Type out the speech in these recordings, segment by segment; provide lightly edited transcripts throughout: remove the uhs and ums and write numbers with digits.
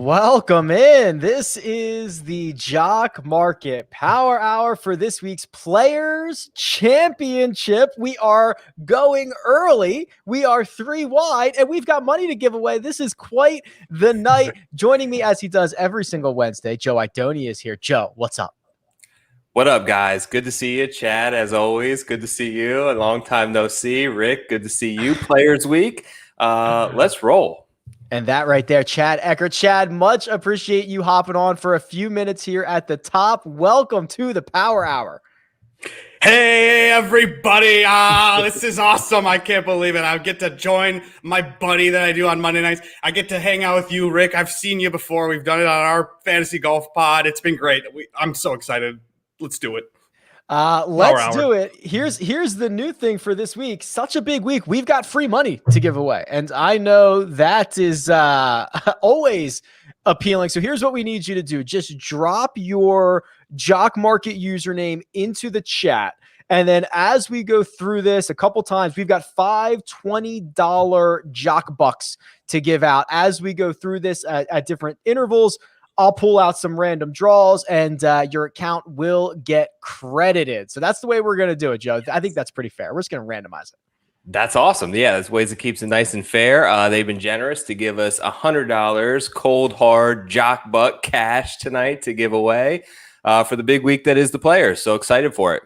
Welcome in. This is the Jock Market Power Hour for this week's Players Championship. We are going early. We are 3 wide, and we've got money to give away. This is quite the night. Joining me as he does every single Wednesday, Joe Idoni is here. Joe, what's up? What up, guys? Good to see you. Chad, as always, good to see you. A long time no see. Rick, good to see you. Players Week. Let's roll. And that right there, Chad Eckert. Chad, much appreciate you hopping on for a few minutes here at the top. Welcome to the Power Hour. Hey, everybody. This is awesome. I can't believe it. I get to join my buddy that I do on Monday nights. I get to hang out with you, Rick. I've seen you before. We've done it on our fantasy golf pod. It's been great. I'm so excited. Let's do it. Let's do it. Here's the new thing for this week. Such a big week. We've got free money to give away. And I know that is always appealing. So here's what we need you to do. Just drop your Jock Market username into the chat. And then as we go through this a couple times, we've got 5 $20 Jock Bucks to give out as we go through this at different intervals. I'll pull out some random draws and your account will get credited. So that's the way we're going to do it, Joe. I think that's pretty fair. We're just going to randomize it. That's awesome. Yeah, that's ways it keeps it nice and fair. They've been generous to give us $100 cold, hard Jock Buck cash tonight to give away for the big week that is the Players. So excited for it.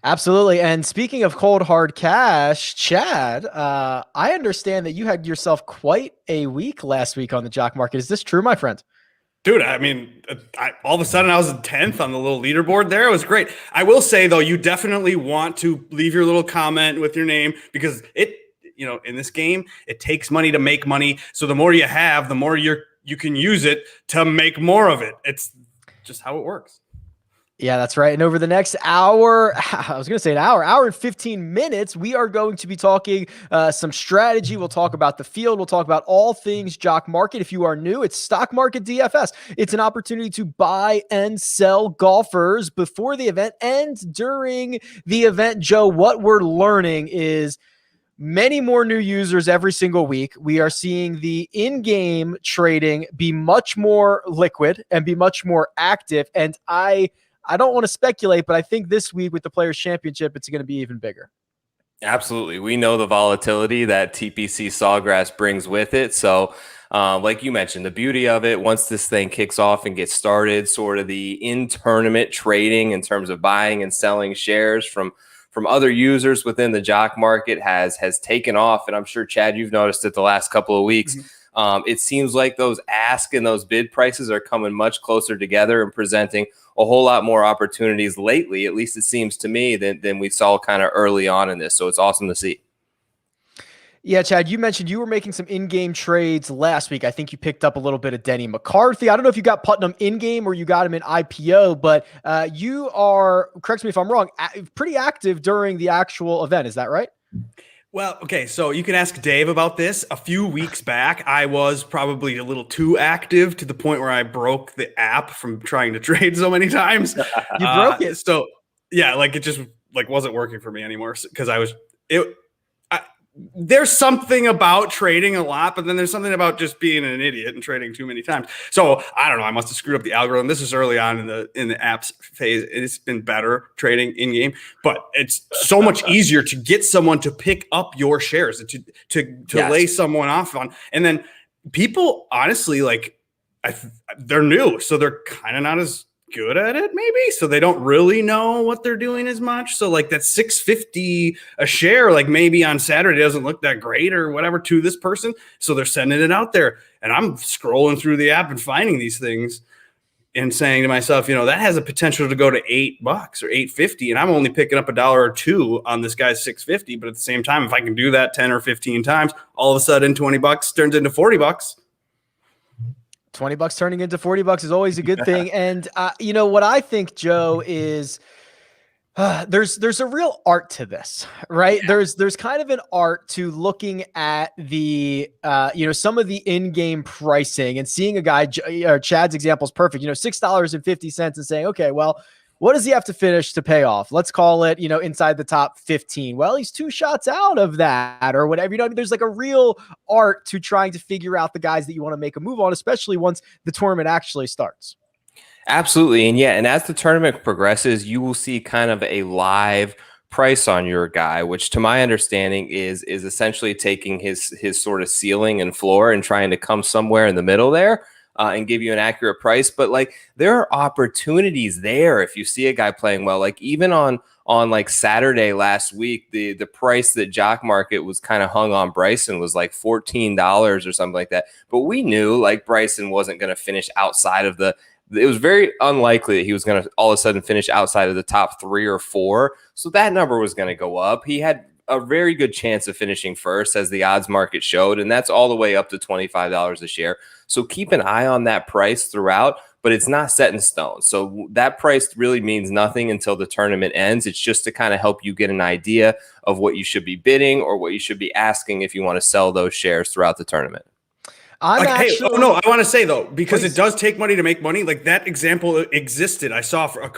Absolutely. And speaking of cold, hard cash, Chad, I understand that you had yourself quite a week last week on the Jock Market. Is this true, my friend? Dude, I mean, all of a sudden I was 10th on the little leaderboard there. It was great. I will say, though, you definitely want to leave your little comment with your name because in this game, it takes money to make money. So the more you have, the more you can use it to make more of it. It's just how it works. Yeah, that's right. And over the next hour, I was going to say an hour and 15 minutes, we are going to be talking some strategy. We'll talk about the field. We'll talk about all things Jock Market. If you are new, it's Stock Market DFS. It's an opportunity to buy and sell golfers before the event and during the event. Joe, what we're learning is many more new users every single week. We are seeing the in-game trading be much more liquid and be much more active. And I don't want to speculate, but I think this week with the Players Championship, it's going to be even bigger. Absolutely. We know the volatility that TPC Sawgrass brings with it. So like you mentioned, the beauty of it, once this thing kicks off and gets started, sort of the in-tournament trading in terms of buying and selling shares from other users within the Jock Market has taken off. And I'm sure, Chad, you've noticed it the last couple of weeks. Mm-hmm. It seems like those ask and those bid prices are coming much closer together and presenting a whole lot more opportunities lately, at least it seems to me, than we saw kind of early on in this. So it's awesome to see. Yeah, Chad, you mentioned you were making some in-game trades last week. I think you picked up a little bit of Denny McCarthy. I don't know if you got Putnam in-game or you got him in IPO, but you are, correct me if I'm wrong, pretty active during the actual event. Is that right? Well, okay, so you can ask Dave about this. A few weeks back, I was probably a little too active to the point where I broke the app from trying to trade so many times. You broke it. So yeah, it just wasn't working for me anymore because there's something about trading a lot, but then there's something about just being an idiot and trading too many times. So I don't know. I must have screwed up the algorithm. This is early on in the apps phase. It's been better trading in game, but it's so much easier to get someone to pick up your shares to yes. lay someone off on. And then people honestly, they're new, so they're kind of not as good at it maybe, so they don't really know what they're doing as much. So that $6.50 a share, maybe on Saturday doesn't look that great or whatever to this person, so they're sending it out there, and I'm scrolling through the app and finding these things and saying to myself, that has a potential to go to $8 or $8.50, and I'm only picking up $1 or $2 on this guy's $6.50. But at the same time, if I can do that 10 or 15 times, all of a sudden $20 turns into $40. $20 turning into $40 is always a good thing. And what I think, Joe, is there's a real art to this, right? Yeah. There's kind of an art to looking at the some of the in-game pricing and seeing a guy, Chad's example is perfect, $6.50 and saying, okay, well, What does he have to finish to pay off? Let's call it, inside the top 15. Well, he's 2 shots out of that or whatever. There's like a real art to trying to figure out the guys that you want to make a move on, especially once the tournament actually starts. Absolutely. And as the tournament progresses, you will see kind of a live price on your guy, which to my understanding is essentially taking his sort of ceiling and floor and trying to come somewhere in the middle there. And give you an accurate price. But like there are opportunities there if you see a guy playing well. Like even on like Saturday last week, the price that Jock Market was kind of hung on Bryson was like $14 or something like that. But we knew like Bryson wasn't going to finish outside of it was very unlikely that he was going to all of a sudden finish outside of the top 3 or 4. So that number was going to go up. He had a very good chance of finishing first as the odds market showed, and that's all the way up to $25 a share. So keep an eye on that price throughout, but it's not set in stone. So that price really means nothing until the tournament ends. It's just to kind of help you get an idea of what you should be bidding or what you should be asking if you want to sell those shares throughout the tournament. I want to say though, because it does take money to make money. Like that example existed. I saw for an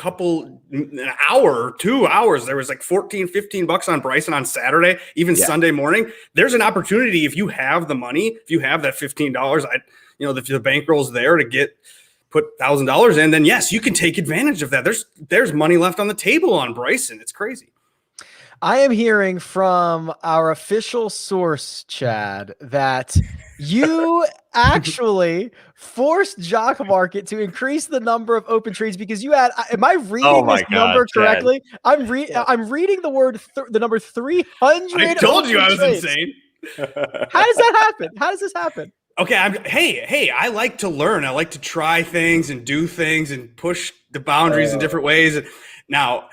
hour, 2 hours, there was like $14-15 on Bryson on Saturday, even Sunday morning. There's an opportunity if you have the money, if you have that $15, the bankroll's there to put $1,000 in, then yes, you can take advantage of that. There's money left on the table on Bryson. It's crazy. I am hearing from our official source, Chad, that you actually forced Jock Market to increase the number of open trades because you had. Am I reading this number correctly? I'm reading the number 300. I told you I was insane. How does that happen? How does this happen? Okay, hey, I like to learn. I like to try things and do things and push the boundaries in different ways. Now,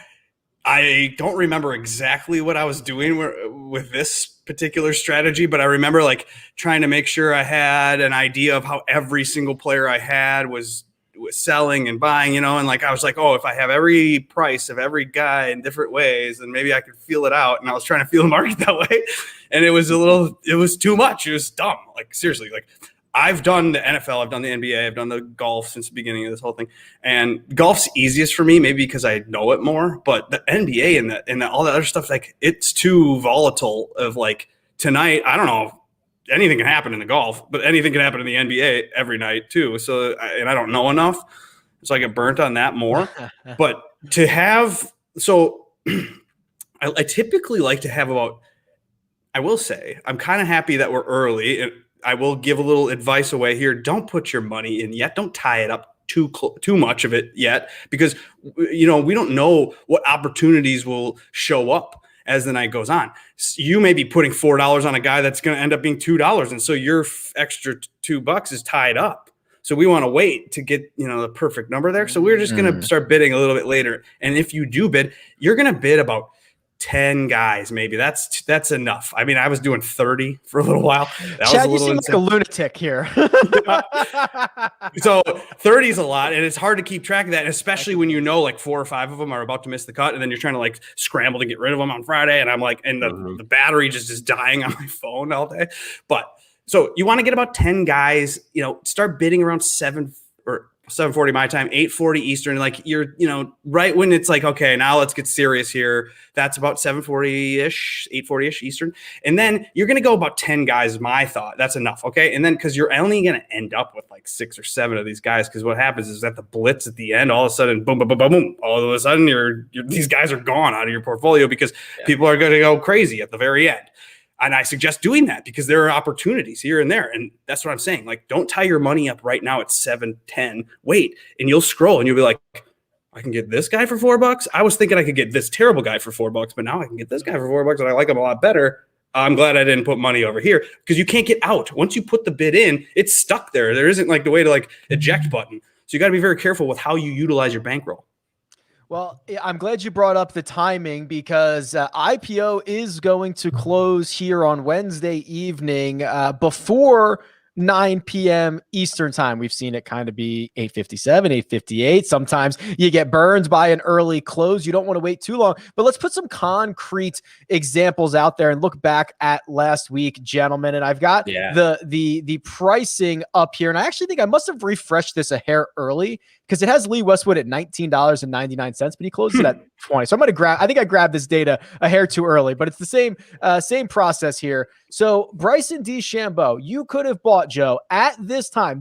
I don't remember exactly what I was doing with this particular strategy, but I remember like trying to make sure I had an idea of how every single player I had was selling and buying, and like I was like, oh, if I have every price of every guy in different ways, then maybe I could feel it out. And I was trying to feel the market that way, and it was too much. It was dumb. Like seriously, like I've done the NFL, I've done the NBA, I've done the golf since the beginning of this whole thing. And golf's easiest for me, maybe because I know it more. But the NBA and all that other stuff, like it's too volatile. Of like tonight, I don't know, anything can happen in the golf, but anything can happen in the NBA every night too. So, and I don't know enough, so I get burnt on that more. But to have, so I typically like to have about. I will say I'm kind of happy that we're early and. I will give a little advice away here. Don't put your money in yet. Don't tie it up too much of it yet, because we don't know what opportunities will show up as the night goes on. You may be putting $4 on a guy that's going to end up being $2, and so your extra $2 is tied up. So we want to wait to get the perfect number there. So we're just going to start bidding a little bit later. And if you do bid, you're going to bid about 10 guys, maybe. That's enough. I mean, I was doing 30 for a little while. That Chad, was you seem like a lunatic here. So 30 is a lot, and it's hard to keep track of that, especially when like 4 or 5 of them are about to miss the cut, and then you're trying to like scramble to get rid of them on Friday, and I'm like, and the battery just is dying on my phone all day. But so you want to get about 10 guys, start bidding around 7:40 my time, 8:40 Eastern. Like you're, right when it's like, okay, now let's get serious here. That's about 7:40-ish, 8:40-ish Eastern. And then you're going to go about 10 guys, my thought. That's enough, okay? And then because you're only going to end up with like 6 or 7 of these guys, because what happens is that the blitz at the end, all of a sudden, boom, boom, boom, boom, boom. All of a sudden, these guys are gone out of your portfolio because people are going to go crazy at the very end. And I suggest doing that because there are opportunities here and there. And that's what I'm saying. Like, don't tie your money up right now at 7-10. Wait, and you'll scroll and you'll be like, I can get this guy for $4. I was thinking I could get this terrible guy for $4, but now I can get this guy for $4 and I like him a lot better. I'm glad I didn't put money over here, because you can't get out. Once you put the bid in, it's stuck there. There isn't like the way to like eject button. So you got to be very careful with how you utilize your bankroll. Well, I'm glad you brought up the timing, because IPO is going to close here on Wednesday evening before 9 p.m. Eastern time. We've seen it kind of be 8:57, 8:58. Sometimes you get burned by an early close. You don't want to wait too long. But let's put some concrete examples out there and look back at last week, gentlemen. And I've got the pricing up here. And I actually think I must have refreshed this a hair early because it has Lee Westwood at $19.99, but he closed it at 20. So I'm going to I think I grabbed this data a hair too early, but it's the same process here. So Bryson DeChambeau, you could have bought, Joe, at this time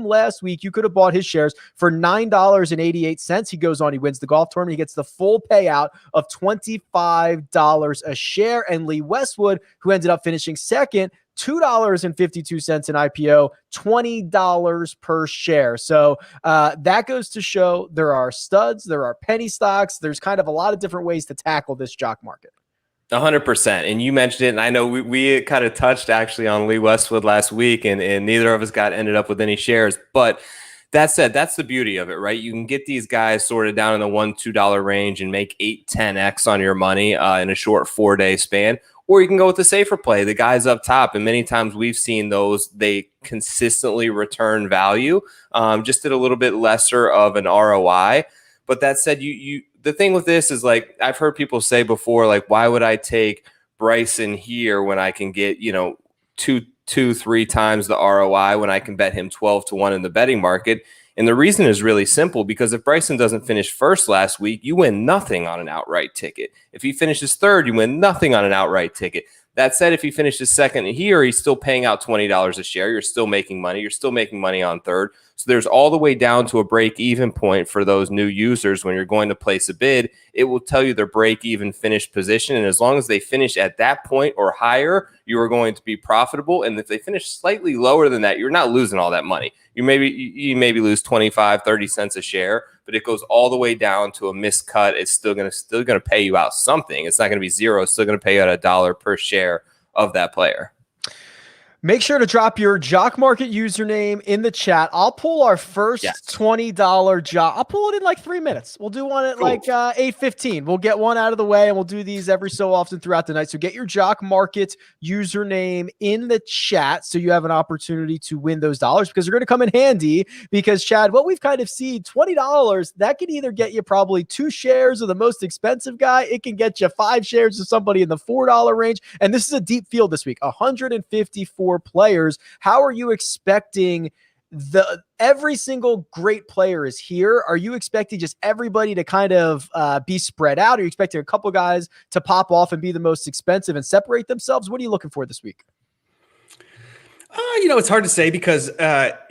last week, you could have bought his shares for $9.88. He goes on, he wins the golf tournament. He gets the full payout of $25 a share. And Lee Westwood, who ended up finishing second, $2.52 in IPO, $20 per share. So that goes to show there are studs, there are penny stocks. There's kind of a lot of different ways to tackle this jock market. 100%. And you mentioned it, and I know we kind of touched actually on Lee Westwood last week, and neither of us ended up with any shares. But that said, that's the beauty of it, right? You can get these guys sorted down in the $1-2 range and make 8-10x on your money in a short 4-day span. Or you can go with the safer play, the guys up top. And many times we've seen those, they consistently return value, just at a little bit lesser of an ROI. But that said, the thing with this is, like, I've heard people say before, like, why would I take Bryson here when I can get, 2-3 times the ROI when I can bet him 12-1 in the betting market? And the reason is really simple, because if Bryson doesn't finish first last week, you win nothing on an outright ticket. If he finishes third, you win nothing on an outright ticket. That said, if he finishes second here, he's still paying out $20 a share. You're still making money. You're still making money on third. So there's all the way down to a break-even point for those new users. When you're going to place a bid, it will tell you their break-even finish position. And as long as they finish at that point or higher, you are going to be profitable. And if they finish slightly lower than that, you're not losing all that money. You maybe lose 25, 30 cents a share, but it goes all the way down to a miscut. It's still going to pay you out something. It's not going to be zero. It's still going to pay you out $1 per share of that player. Make sure to drop your Jock Market username in the chat. I'll pull our first $20 Jock. I'll pull it in like 3 minutes. We'll do one at like 8:15. We'll get one out of the way, and we'll do these every so often throughout the night. So get your Jock Market username in the chat so you have an opportunity to win those dollars, because they're going to come in handy. Because, Chad, what we've kind of seen, $20, that can either get you probably 2 shares of the most expensive guy. It can get you 5 shares of somebody in the $4 range. And this is a deep field this week, 154 players. How are you expecting every single great player is here? Are you expecting just everybody to kind of be spread out? Are you expecting a couple guys to pop off and be the most expensive and separate themselves? What are you looking for this week? It's hard to say, because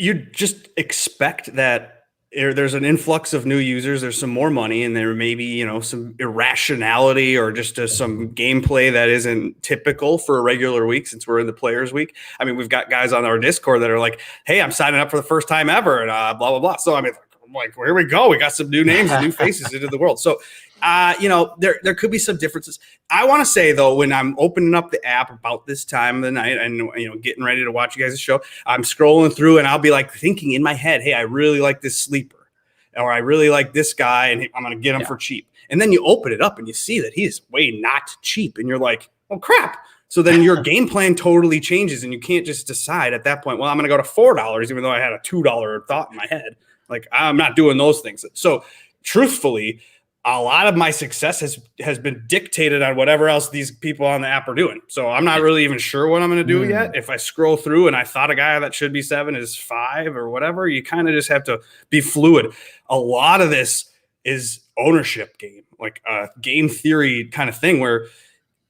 you just expect that there's an influx of new users. There's some more money, and there may be, some irrationality or just some gameplay that isn't typical for a regular week, since we're in the Players Week. I mean, we've got guys on our Discord that are like, "Hey, I'm signing up for the first time ever," and blah blah blah. So I mean, I'm like, here we go. We got some new names and new faces into the world. So there could be some differences. I want to say, though, when I'm opening up the app about this time of the night and getting ready to watch you guys' show, I'm scrolling through and I'll be like thinking in my head, hey, I really like this sleeper, or I really like this guy, and I'm going to get him for cheap. And then you open it up and you see that he's way not cheap, and you're like, oh crap. So then your game plan totally changes, and you can't just decide at that point, well, I'm going to go to $4, even though I had a $2 thought in my head. Like, I'm not doing those things. So truthfully, a lot of my success has been dictated on whatever else these people on the app are doing. So I'm not really even sure what I'm going to do yet. If I scroll through and I thought a guy that should be 7 is 5 or whatever, you kind of just have to be fluid. A lot of this is ownership game, like a game theory kind of thing, where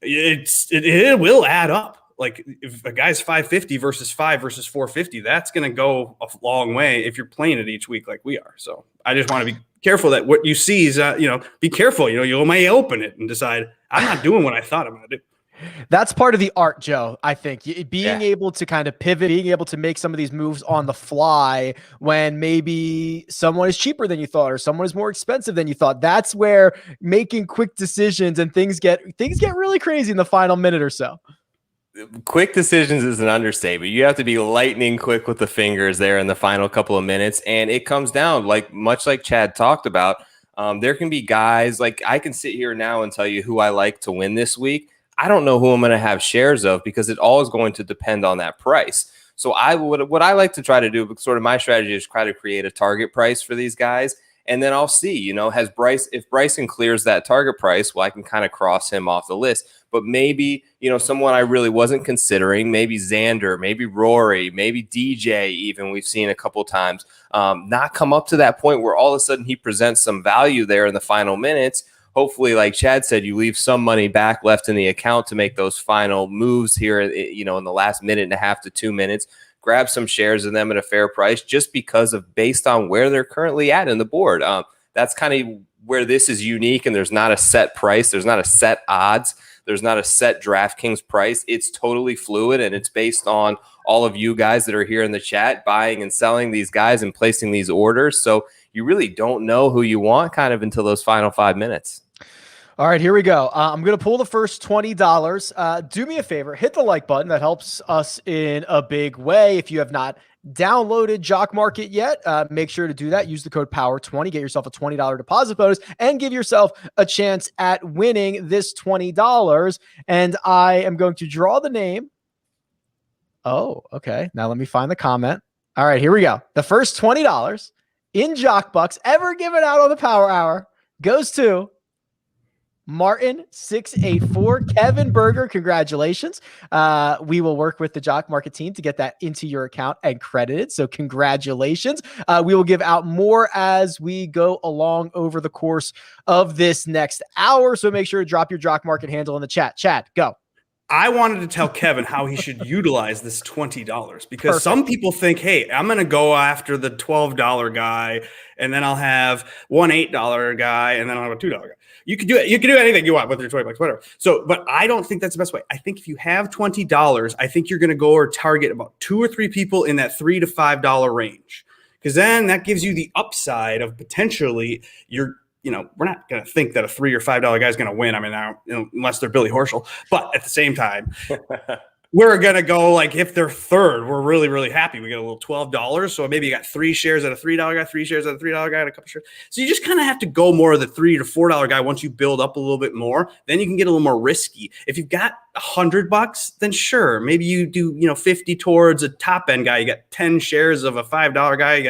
it will add up. Like, if a guy's 550 versus 5 versus 450, that's going to go a long way if you're playing it each week like we are. So I just want to be careful that what you see is, be careful. You may open it and decide, I'm not doing what I thought I'm going to do. That's part of the art, Joe. I think being able to kind of pivot, being able to make some of these moves on the fly when maybe someone is cheaper than you thought or someone is more expensive than you thought. That's where making quick decisions and things get really crazy in the final minute or so. Quick decisions is an understatement. You have to be lightning quick with the fingers there in the final couple of minutes. And it comes down, much like Chad talked about, there can be guys, like, I can sit here now and tell you who I like to win this week. I don't know who I'm going to have shares of, because it all is going to depend on that price. So what I like to try to do, sort of my strategy, is try to create a target price for these guys. And then I'll see, if Bryson clears that target price, well, I can kind of cross him off the list. But maybe, someone I really wasn't considering, maybe Xander, maybe Rory, maybe DJ, even we've seen a couple times, not come up to that point where all of a sudden he presents some value there in the final minutes. Hopefully, like Chad said, you leave some money back left in the account to make those final moves here, in the last minute and a half to 2 minutes. Grab some shares of them at a fair price just because of based on where they're currently at in the board. That's kind of where this is unique, and there's not a set price. There's not a set odds. There's not a set DraftKings price. It's totally fluid, and it's based on all of you guys that are here in the chat buying and selling these guys and placing these orders. So you really don't know who you want kind of until those final 5 minutes. All right, here we go. I'm going to pull the first $20. Do me a favor, hit the like button. That helps us in a big way. If you have not downloaded Jock Market yet, make sure to do that. Use the code POWER20, get yourself a $20 deposit bonus, and give yourself a chance at winning this $20. And I am going to draw the name. Oh, okay. Now let me find the comment. All right, here we go. The first $20 in Jock Bucks ever given out on the Power Hour goes to Martin684, Kevin Berger. Congratulations. We will work with the Jock Market team to get that into your account and credited. So congratulations. We will give out more as we go along over the course of this next hour. So make sure to drop your Jock Market handle in the chat. Chad, go. I wanted to tell Kevin how he should utilize this $20 because some people think, hey, I'm going to go after the $12 guy and then I'll have one $8 guy and then I'll have a $2 guy. You can do it. You can do anything you want, whether it's $20, whatever. So, but I don't think that's the best way. I think if you have $20, I think you're going to go or target about 2 or 3 people in that $3 to $5 range. Because then that gives you the upside of potentially we're not going to think that a $3 or $5 guy is going to win. I mean, unless they're Billy Horschel. But at the same time, we're going to go like if they're third, we're really, really happy. We get a little $12. So maybe you got 3 shares at a $3 guy, 3 shares at a $3 guy, and a couple shares. So you just kind of have to go more of the $3 to $4 guy once you build up a little bit more. Then you can get a little more risky. If you've got $100, then sure, maybe you do 50 towards a top end guy. You got 10 shares of a $5 guy. You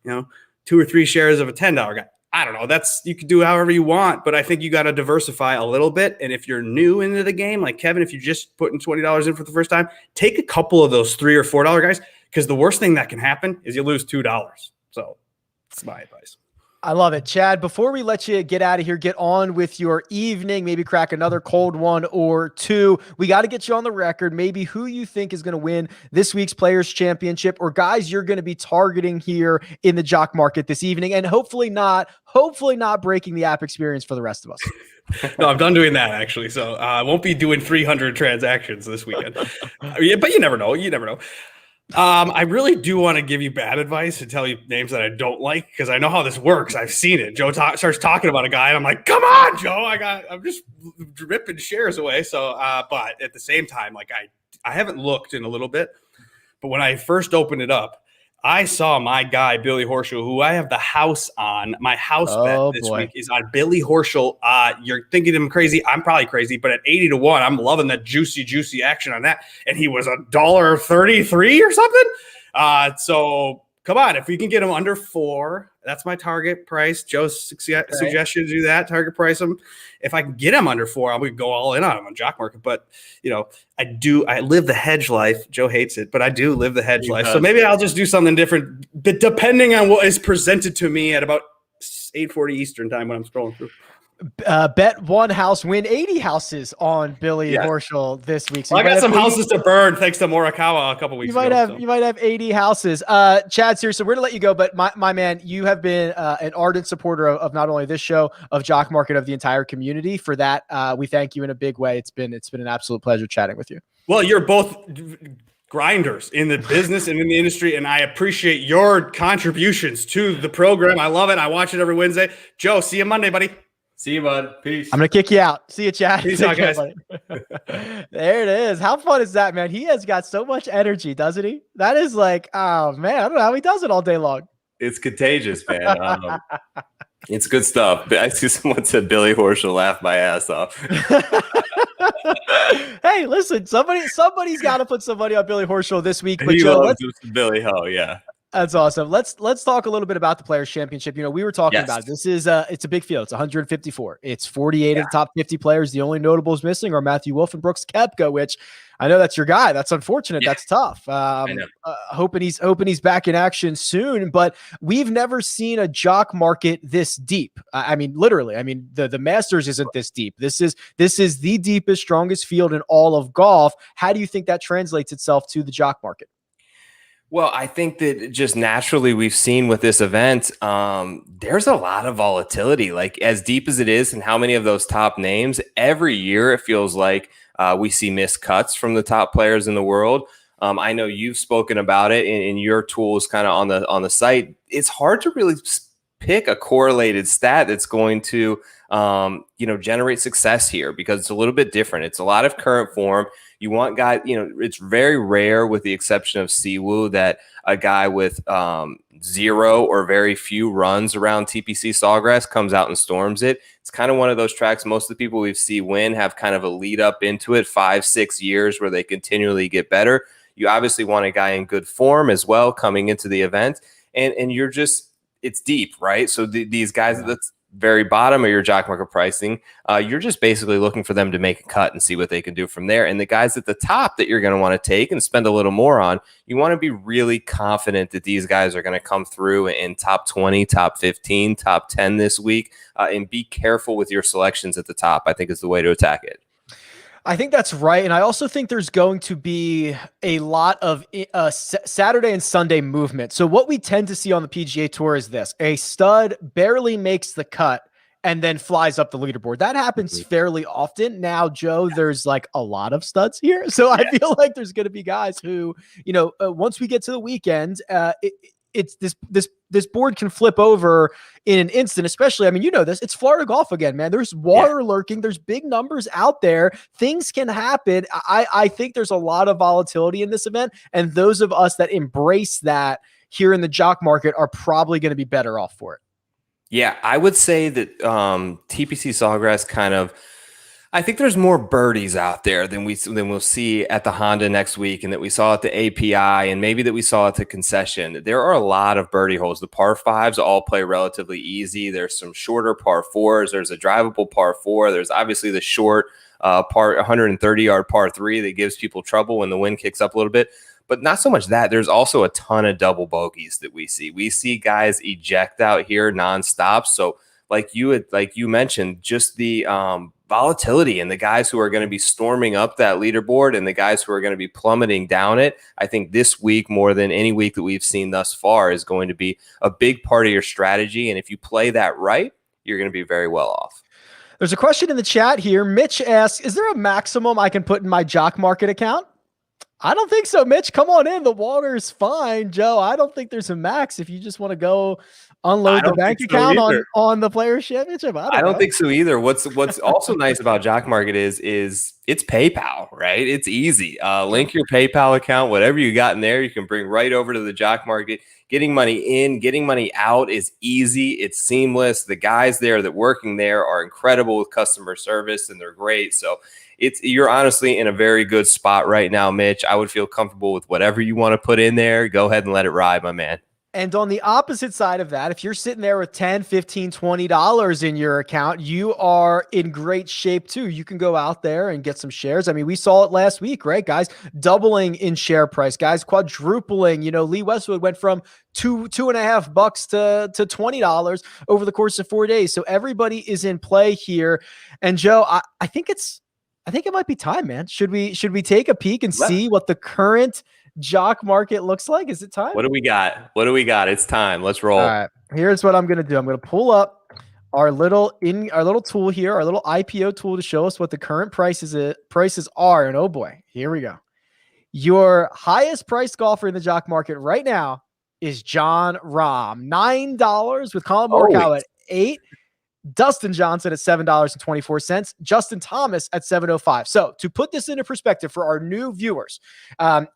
got 2 or 3 shares of a $10 guy. I don't know. You can do however you want, but I think you got to diversify a little bit. And if you're new into the game, like Kevin, if you're just putting $20 in for the first time, take a couple of those $3 or $4 guys, because the worst thing that can happen is you lose $2. So that's my advice. I love it. Chad, before we let you get out of here, get on with your evening, maybe crack another cold one or two. We got to get you on the record, maybe who you think is going to win this week's Players Championship, or guys you're going to be targeting here in the Jock Market this evening, and hopefully not breaking the app experience for the rest of us. No, I'm done doing that actually. So I won't be doing 300 transactions this weekend. Yeah, but you never know. I really do want to give you bad advice and tell you names that I don't like, because I know how this works. I've seen it. Joe starts talking about a guy and I'm like, come on, Joe, I'm just ripping shares away. So, but at the same time, like I haven't looked in a little bit, but when I first opened it up, I saw my guy, Billy Horschel, who I have the house on. My house bet this week is on Billy Horschel. You're thinking I'm crazy. I'm probably crazy, but at 80 to 1, I'm loving that juicy action on that. And he was $1.33 or something. So come on, if we can get him under 4, that's my target price. Joe's suggestion to do that, target price him. If I can get him under 4, I would go all in on him on Jock Market. But I live the hedge life. Joe hates it, but I do live the hedge life. So maybe I'll just do something different, but depending on what is presented to me at about 8:40 Eastern time when I'm scrolling through. Bet 1 house, win 80 houses on Billy Horschel this week. So I got some houses to burn thanks to Morikawa a couple weeks ago. You might have 80 houses. Chad, seriously, we're going to let you go, but my man, you have been an ardent supporter of not only this show, of Jock Market, of the entire community. For that, we thank you in a big way. It's been an absolute pleasure chatting with you. Well, you're both grinders in the business and in the industry, and I appreciate your contributions to the program. I love it. I watch it every Wednesday. Joe, see you Monday, buddy. See you, bud. Peace. I'm going to kick you out. See you, Chad. Peace out, guys. There it is. How fun is that, man? He has got so much energy, doesn't he? That is like, oh, man, I don't know how he does it all day long. It's contagious, man. It's good stuff. I see someone said Billy Horschel laughed my ass off. Hey, listen, somebody's got to put some money on Billy Horschel this week. But He Joe, loves Billy Ho, yeah. that's awesome. Let's talk a little bit about the Players Championship. We were talking Yes. about it. This is it's a big field. It's 154. It's 48 of the top 50 players. The only notables missing are Matthew Wolf and Brooks Koepka, which I know that's your guy. That's unfortunate. Yeah. That's tough. Hoping he's back in action soon. But we've never seen a jock market this deep. I mean, literally. I mean, the Masters isn't this deep. This is the deepest, strongest field in all of golf. How do you think that translates itself to the jock market? Well, I think that just naturally we've seen with this event, there's a lot of volatility, like as deep as it is and how many of those top names every year, it feels like we see missed cuts from the top players in the world. I know you've spoken about it in your tools kind of on the site. It's hard to really pick a correlated stat that's going to, generate success here because it's a little bit different. It's a lot of current form. You want guys, it's very rare with the exception of Siwoo that a guy with 0 or very few runs around TPC Sawgrass comes out and storms it. It's kind of one of those tracks. Most of the people we see win have kind of a lead up into it, 5-6 years where they continually get better. You obviously want a guy in good form as well coming into the event. And you're just, it's deep, right? So these guys at the very bottom of your jock market pricing, you're just basically looking for them to make a cut and see what they can do from there. And the guys at the top that you're going to want to take and spend a little more on, you want to be really confident that these guys are going to come through in top 20, top 15, top 10 this week, and be careful with your selections at the top, I think is the way to attack it. I think that's right. And I also think there's going to be a lot of Saturday and Sunday movement. So what we tend to see on the PGA Tour is this: a stud barely makes the cut and then flies up the leaderboard. That happens fairly often. Now, Joe, there's like a lot of studs here. So I feel like there's going to be guys who, once we get to the weekend, it's this board can flip over in an instant, especially, I mean, this, it's Florida golf again, man. There's water lurking. There's big numbers out there. Things can happen. I think there's a lot of volatility in this event. And those of us that embrace that here in the jock market are probably going to be better off for it. Yeah, I would say that TPC Sawgrass kind of, I think there's more birdies out there than we'll see at the Honda next week and that we saw at the API and maybe that we saw at the concession. There are a lot of birdie holes. The par fives all play relatively easy. There's some shorter par fours. There's a drivable par four. There's obviously the short par 130-yard par three that gives people trouble when the wind kicks up a little bit. But not so much that. There's also a ton of double bogeys that we see. We see guys eject out here nonstop. So like you mentioned, just the volatility and the guys who are going to be storming up that leaderboard and the guys who are going to be plummeting down it. I think this week, more than any week that we've seen thus far, is going to be a big part of your strategy. And if you play that right, you're going to be very well off. There's a question in the chat here. Mitch asks, is there a maximum I can put in my jock market account? I don't think so, Mitch. Come on in. The water's fine, Joe. I don't think there's a max if you just want to go unload the bank account on the Players Championship. I don't think so either. What's also nice about Jock Market is it's PayPal, right? It's easy. Link your PayPal account, whatever you got in there, you can bring right over to the Jock Market. Getting money in, getting money out is easy. It's seamless. The guys there that working there are incredible with customer service and they're great. So you're honestly in a very good spot right now, Mitch. I would feel comfortable with whatever you want to put in there. Go ahead and let it ride, my man. And on the opposite side of that, if you're sitting there with $10, $15, $20 in your account, you are in great shape too. You can go out there and get some shares. I mean, we saw it last week, right? Guys doubling in share price, guys quadrupling. Lee Westwood went from $2.50 to $20 over the course of 4 days. So everybody is in play here. And Joe, I think it might be time, man. Should we take a peek and see what the current jock market looks like? Is it time? What do we got? It's time. Let's roll. All right. Here's what I'm going to do. I'm going to pull up our little tool here, our little IPO tool to show us what the current prices are. And oh boy, here we go. Your highest priced golfer in the jock market right now is Jon Rahm, $9 with Colin Morikawa at $8. Dustin Johnson at $7.24, Justin Thomas at $7.05. So to put this into perspective for our new viewers,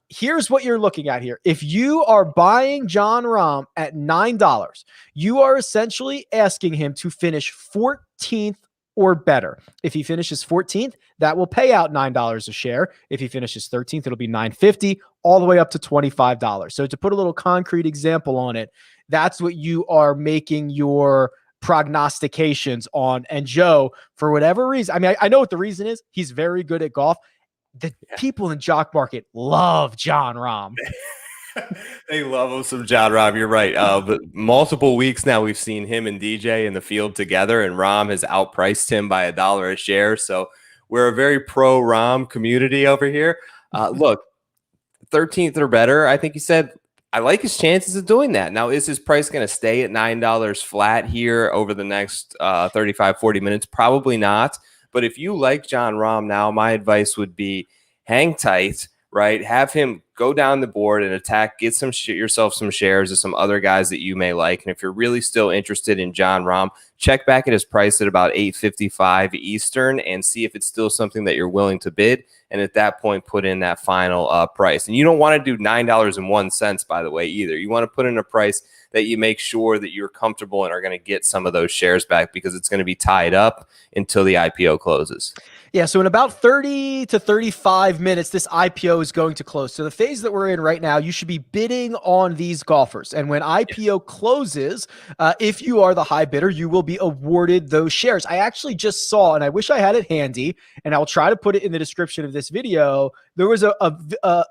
here's what you're looking at here. If you are buying Jon Rahm at $9, you are essentially asking him to finish 14th or better. If he finishes 14th, that will pay out $9 a share. If he finishes 13th, it'll be $9.50 all the way up to $25. So to put a little concrete example on it, that's what you are making your prognostications on. And Joe, for whatever reason, I mean, I know what the reason is. He's very good at golf. The people in Jock Market love John Rahm. They love him some John Rahm. You're right. But multiple weeks now, we've seen him and DJ in the field together, and Rahm has outpriced him by $1 a share. So we're a very pro Rahm community over here. Look, 13th or better, I think he said. I like his chances of doing that. Now, is his price going to stay at $9 flat here over the next 35, 40 minutes? Probably not. But if you like John Rahm now, my advice would be hang tight, right? Have him go down the board and attack, get yourself some shares of some other guys that you may like. And if you're really still interested in John Rahm, check back at his price at about $8.55 Eastern and see if it's still something that you're willing to bid. And at that point, put in that final price. And you don't want to do $9.01, by the way, either. You want to put in a price that you make sure that you're comfortable and are going to get some of those shares back, because it's going to be tied up until the IPO closes. Yeah, so in about 30 to 35 minutes, this IPO is going to close. So the phase that we're in right now, you should be bidding on these golfers. And when IPO closes, if you are the high bidder, you will be awarded those shares. I actually just saw, and I wish I had it handy, and I'll try to put it in the description of this video. There was a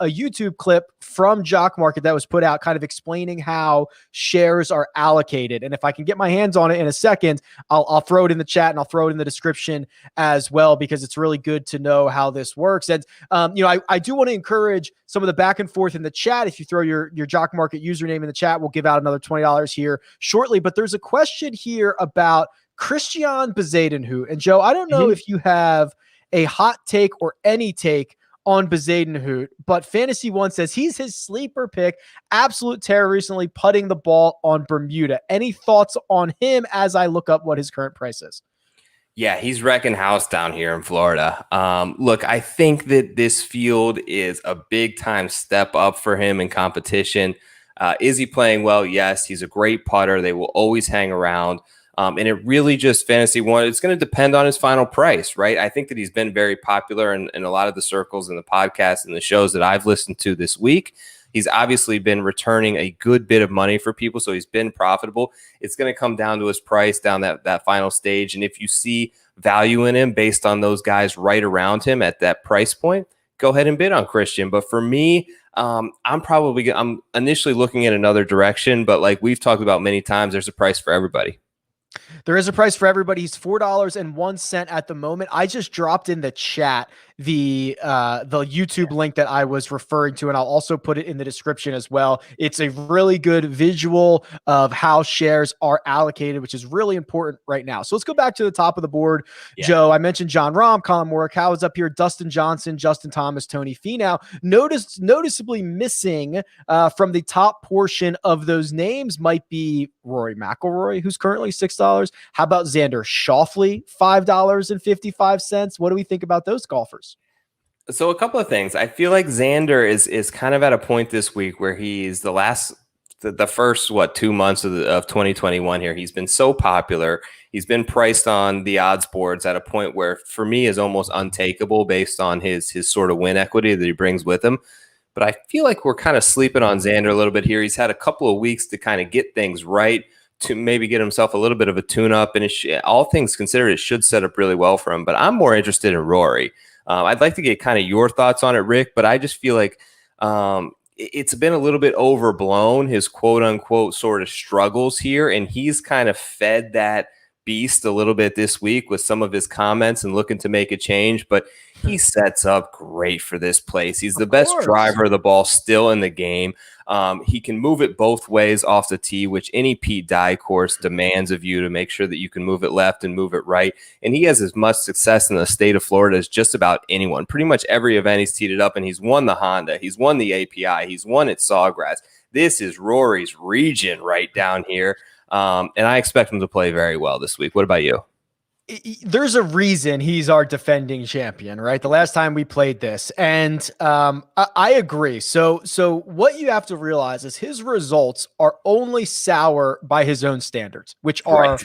YouTube clip from Jock Market that was put out kind of explaining how shares are allocated. And if I can get my hands on it in a second, I'll throw it in the chat and I'll throw it in the description as well, because it's really good to know how this works. And, I do want to encourage some of the back and forth in the chat. If you throw your Jock Market username in the chat, we'll give out another $20 here shortly. But there's a question here about Christian Bezuidenhout. And Joe, I don't know if you have a hot take or any take on Bezuidenhout, but Fantasy One says he's his sleeper pick. Absolute terror recently putting the ball on Bermuda. Any thoughts on him as I look up what his current price is? Yeah, he's wrecking house down here in Florida. Look, I think that this field is a big time step up for him in competition. Is he playing well? Yes, he's a great putter. They will always hang around. And it really just Fantasy One, it's going to depend on his final price, right? I think that he's been very popular in a lot of the circles and the podcasts and the shows that I've listened to this week. He's obviously been returning a good bit of money for people, so he's been profitable. It's going to come down to his price down that final stage. And if you see value in him based on those guys right around him at that price point, go ahead and bid on Christian. But for me, I'm initially looking at another direction, but like we've talked about many times, there's a price for everybody. There is a price for everybody. He's $4.01 at the moment. I just dropped in the chat the YouTube link that I was referring to, and I'll also put it in the description as well. It's a really good visual of how shares are allocated, which is really important right now. So let's go back to the top of the board. Yeah. Joe, I mentioned John Rahm, Colin Morikawa is up here, Dustin Johnson, Justin Thomas, Tony Finau. Noticeably missing from the top portion of those names might be Rory McIlroy, who's currently $6. How about Xander Schauffele, $5.55? What do we think about those golfers? So a couple of things. I feel like Xander is kind of at a point this week where he's the first 2 months of 2021 here. He's been so popular. He's been priced on the odds boards at a point where for me is almost untakeable based on his sort of win equity that he brings with him. But I feel like we're kind of sleeping on Xander a little bit here. He's had a couple of weeks to kind of get things right, to maybe get himself a little bit of a tune-up. And all things considered, it should set up really well for him. But I'm more interested in Rory. I'd like to get kind of your thoughts on it, Rick, but I just feel like it's been a little bit overblown, his quote-unquote sort of struggles here, and he's kind of fed that beast a little bit this week with some of his comments and looking to make a change, but he sets up great for this place. He's the best driver of the ball still in the game. He can move it both ways off the tee, which any Pete Dye course demands of you to make sure that you can move it left and move it right. And he has as much success in the state of Florida as just about anyone. Pretty much every event he's teed it up, and he's won the Honda. He's won the API. He's won at Sawgrass. This is Rory's region right down here. And I expect him to play very well this week. What about you? there's a reason he's our defending champion, right? The last time we played this, and I agree. So what you have to realize is his results are only sour by his own standards, which are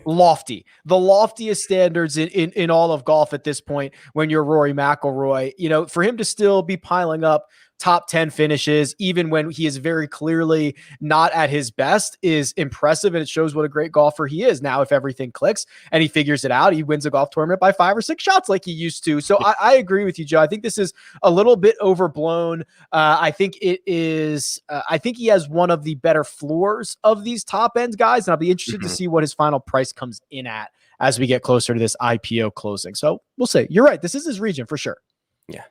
lofty, the loftiest standards in all of golf at this point. When you're Rory McIlroy, for him to still be piling up top 10 finishes, even when he is very clearly not at his best, is impressive. And it shows what a great golfer he is. Now, if everything clicks and he figures it out, he wins a golf tournament by 5 or 6 shots like he used to. So I agree with you, Joe. I think this is a little bit overblown. I think it is. I think he has one of the better floors of these top end guys. And I'll be interested to see what his final price comes in at as we get closer to this IPO closing. So we'll see. You're right. This is his region for sure. Yeah.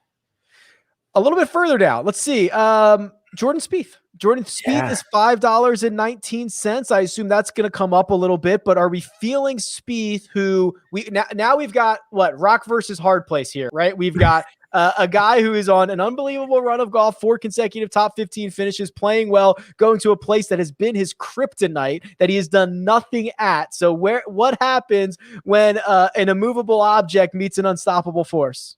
A little bit further down, let's see. Jordan Spieth. Jordan Spieth is $5.19. I assume that's going to come up a little bit, but are we feeling Spieth, who now we've got what, rock versus hard place here, right? We've got a guy who is on an unbelievable run of golf, 4 consecutive top 15 finishes, playing well, going to a place that has been his kryptonite that he has done nothing at. So what happens when an immovable object meets an unstoppable force?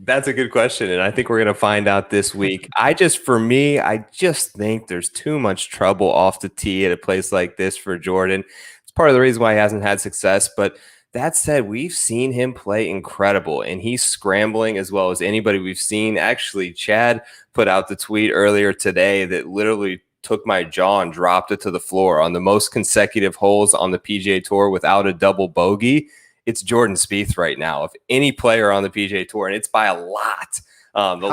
That's a good question, and I think we're going to find out this week. I just think there's too much trouble off the tee at a place like this for Jordan. It's part of the reason why he hasn't had success, but that said, we've seen him play incredible, and he's scrambling as well as anybody we've seen. Actually, Chad put out the tweet earlier today that literally took my jaw and dropped it to the floor. On the most consecutive holes on the PGA Tour without a double bogey, it's Jordan Spieth right now, of any player on the PGA Tour, and it's by a lot. The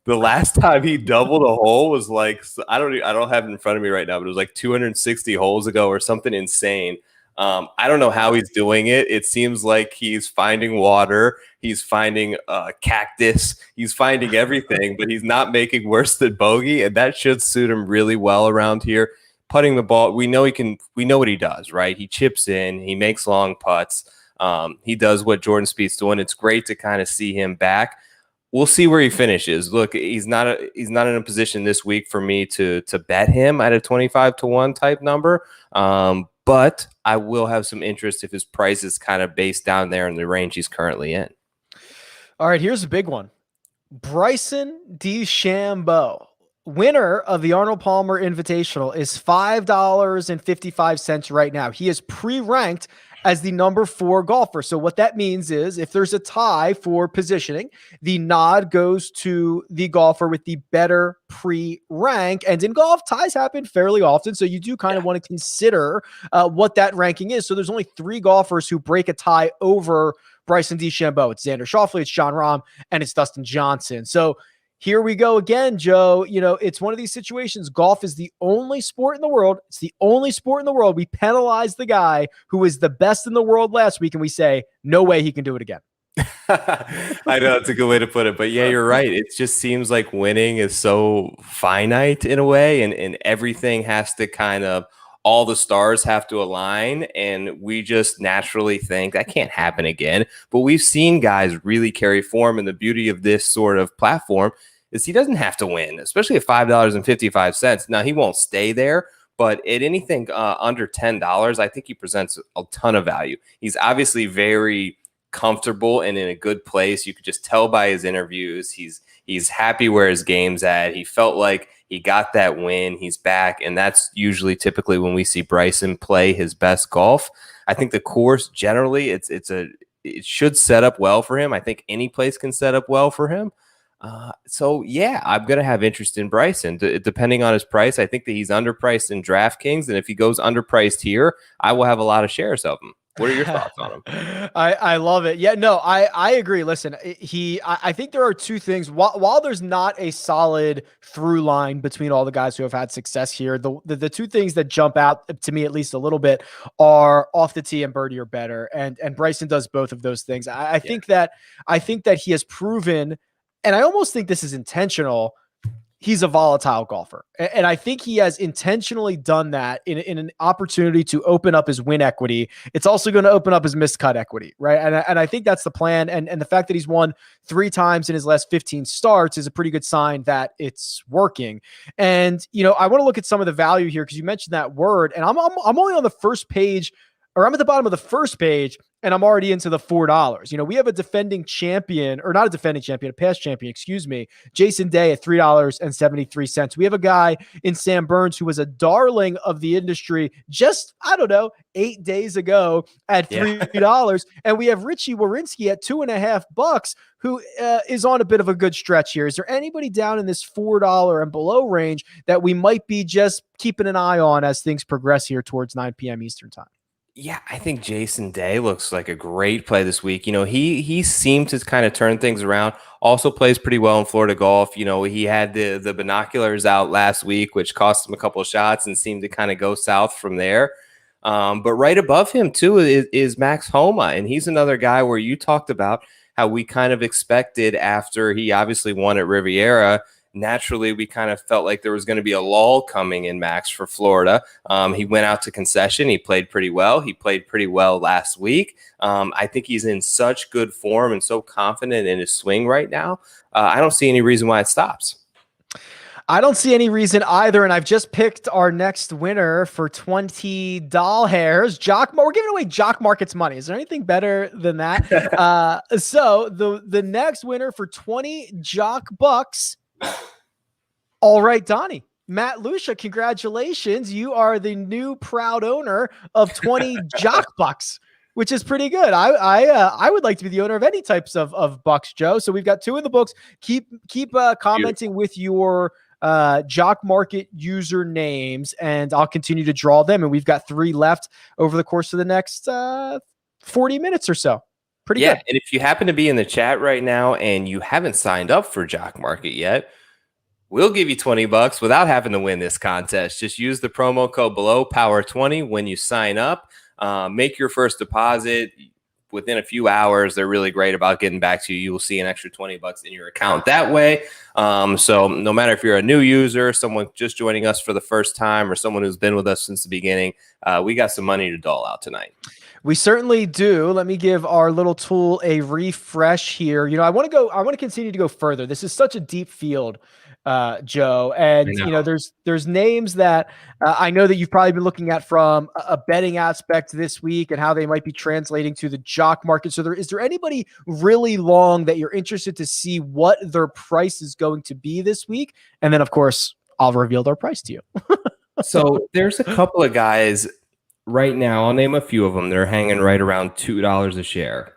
last time he doubled a hole was like, I don't have it in front of me right now, but it was like 260 holes ago or something insane. I don't know how he's doing it. It seems like he's finding water, he's finding cactus, he's finding everything, but he's not making worse than bogey, and that should suit him really well around here. Putting the ball, we know what he does, right? He chips in, he makes long putts. He does what Jordan Spieth's doing. It's great to kind of see him back. We'll see where he finishes. Look, he's not in a position this week for me to bet him at a 25-1 type number. But I will have some interest if his price is kind of based down there in the range he's currently in. All right, here's a big one. Bryson DeChambeau, winner of the Arnold Palmer Invitational, is $5.55 right now. He is pre-ranked as the number 4 golfer. So what that means is if there's a tie for positioning, the nod goes to the golfer with the better pre-rank. And in golf, ties happen fairly often. So you do kind of want to consider what that ranking is. So there's only 3 golfers who break a tie over Bryson DeChambeau. It's Xander Schauffele, it's Jon Rahm, and it's Dustin Johnson. So here we go again, Joe. It's one of these situations. Golf is the only sport in the world. It's the only sport in the world. We penalize the guy who was the best in the world last week, and we say, no way he can do it again. I know that's a good way to put it, but yeah, you're right. It just seems like winning is so finite in a way, and everything has to kind of, all the stars have to align, and we just naturally think that can't happen again. But we've seen guys really carry form, and the beauty of this sort of platform is he doesn't have to win, especially at $5.55. Now, he won't stay there, but at anything under $10, I think he presents a ton of value. He's obviously very comfortable and in a good place. You could just tell by his interviews. He's happy where his game's at. He felt like he got that win. He's back, and that's usually typically when we see Bryson play his best golf. I think the course generally it should set up well for him. I think any place can set up well for him. So yeah, I'm gonna have interest in Bryson depending on his price. I think that he's underpriced in DraftKings, and if he goes underpriced here, I will have a lot of shares of him. What are your thoughts on him? I love it. Yeah, no, I agree. Listen, I think there are 2 things. While there's not a solid through line between all the guys who have had success here, the 2 things that jump out to me at least a little bit are off the tee and birdie or better. And Bryson does both of those things. I think that he has proven, and I almost think this is intentional, he's a volatile golfer. And I think he has intentionally done that in an opportunity to open up his win equity. It's also going to open up his missed cut equity, right? And I think that's the plan. And the fact that he's won 3 times in his last 15 starts is a pretty good sign that it's working. And, I want to look at some of the value here because you mentioned that word. And I'm only on the first page or I'm at the bottom of the first page and I'm already into the $4. We have a defending champion, or not a defending champion, a past champion, excuse me, Jason Day at $3.73. We have a guy in Sam Burns who was a darling of the industry just, I don't know, 8 days ago at $3. And we have Richie Warinsky at $2.50, who is on a bit of a good stretch here. Is there anybody down in this $4 and below range that we might be just keeping an eye on as things progress here towards 9 p.m. Eastern time? Yeah, I think Jason Day looks like a great play this week. He seemed to kind of turn things around. Also plays pretty well in Florida golf. He had the binoculars out last week, which cost him a couple of shots and seemed to kind of go south from there. But right above him too is Max Homa, and he's another guy where you talked about how we kind of expected after he obviously won at Riviera. Naturally, we kind of felt like there was going to be a lull coming in Max for Florida. He went out to concession. He played pretty well. He played pretty well last week. I think he's in such good form and so confident in his swing right now. I don't see any reason why it stops. I don't see any reason either, and I've just picked our next winner for 20 doll hairs. We're giving away Jock Market's money. Is there anything better than that? So the next winner for 20 Jock Bucks. All right, Donnie. Matt Lucia, congratulations. You are the new proud owner of 20 Jock Bucks, which is pretty good. I would like to be the owner of any types of bucks, Joe. So we've got 2 in the books. Keep commenting Beautiful. with your Jock Market usernames, and I'll continue to draw them. And we've got 3 left over the course of the next 40 minutes or so. Pretty good. And if you happen to be in the chat right now and you haven't signed up for Jock Market yet, we'll give you $20 without having to win this contest. Just use the promo code below Power20 when you sign up. Make your first deposit within a few hours. They're really great about getting back to you. You will see an extra $20 in your account that way. So no matter if you're a new user, someone just joining us for the first time, or someone who's been with us since the beginning, we got some money to dole out tonight. We certainly do. Let me give our little tool a refresh here. I want to continue to go further. This is such a deep field, Joe. And, there's names that I know that you've probably been looking at from a betting aspect this week and how they might be translating to the Jock Market. So is there anybody really long that you're interested to see what their price is going to be this week? And then, of course, I'll reveal their price to you. So there's a couple of guys right now. I'll name a few of them. They're hanging right around $2 a share.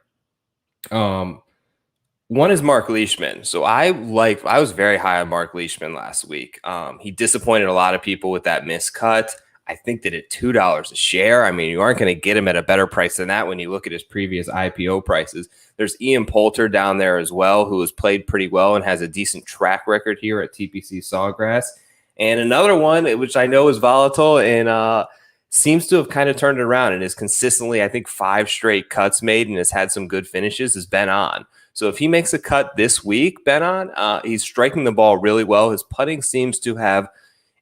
One is Mark Leishman. So I was very high on Mark Leishman last week. He disappointed a lot of people with that miscut. I think that at $2 a share, I mean, you aren't going to get him at a better price than that when you look at his previous IPO prices. There's Ian Poulter down there as well, who has played pretty well and has a decent track record here at TPC Sawgrass. And another one, which I know is volatile and seems to have kind of turned it around and is consistently, I think, 5 straight cuts made and has had some good finishes, is Ben On. So if he makes a cut this week, Ben On, he's striking the ball really well. His putting seems to have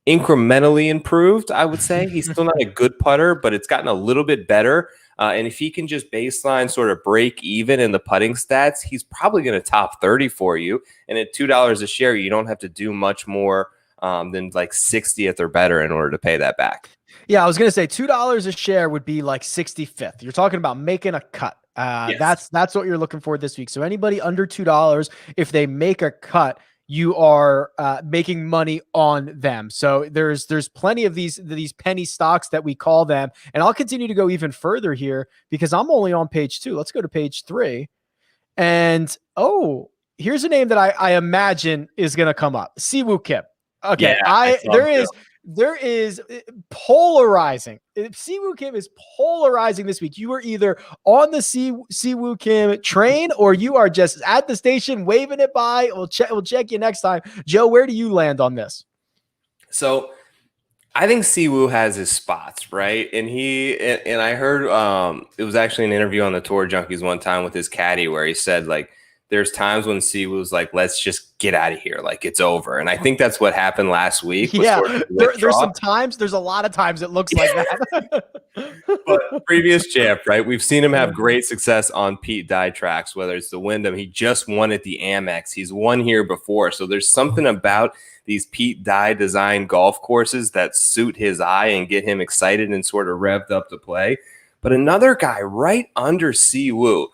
incrementally improved, I would say. He's still not a good putter, but it's gotten a little bit better. And if he can just baseline sort of break even in the putting stats, he's probably going to top 30 for you. And at $2 a share, you don't have to do much more than like 60th or better in order to pay that back. Yeah, I was going to say $2 a share would be like 65th. You're talking about making a cut. Yes. That's what you're looking for this week. So anybody under $2, if they make a cut, you are making money on them. So there's plenty of these penny stocks that we call them. And I'll continue to go even further here because I'm only on page 2. Let's go to page 3. And here's a name that I imagine is going to come up. Siwoo Kim. Okay, there is polarizing. Siwoo Kim is polarizing this week. You are either on the Siwoo Kim train or you are just at the station waving it by. We'll check you next time. Joe, where do you land on this? So I think Siwoo has his spots, right? And I heard it was actually an interview on the Tour Junkies one time with his caddy where he said, like, there's times when Siwoo's like, let's just get out of here. Like, it's over. And I think that's what happened last week. Yeah, there's a lot of times it looks like that. But previous champ, right? We've seen him have great success on Pete Dye tracks, whether it's the Wyndham. He just won at the Amex. He's won here before. So there's something about these Pete Dye designed golf courses that suit his eye and get him excited and sort of revved up to play. but another guy right under Siwoo.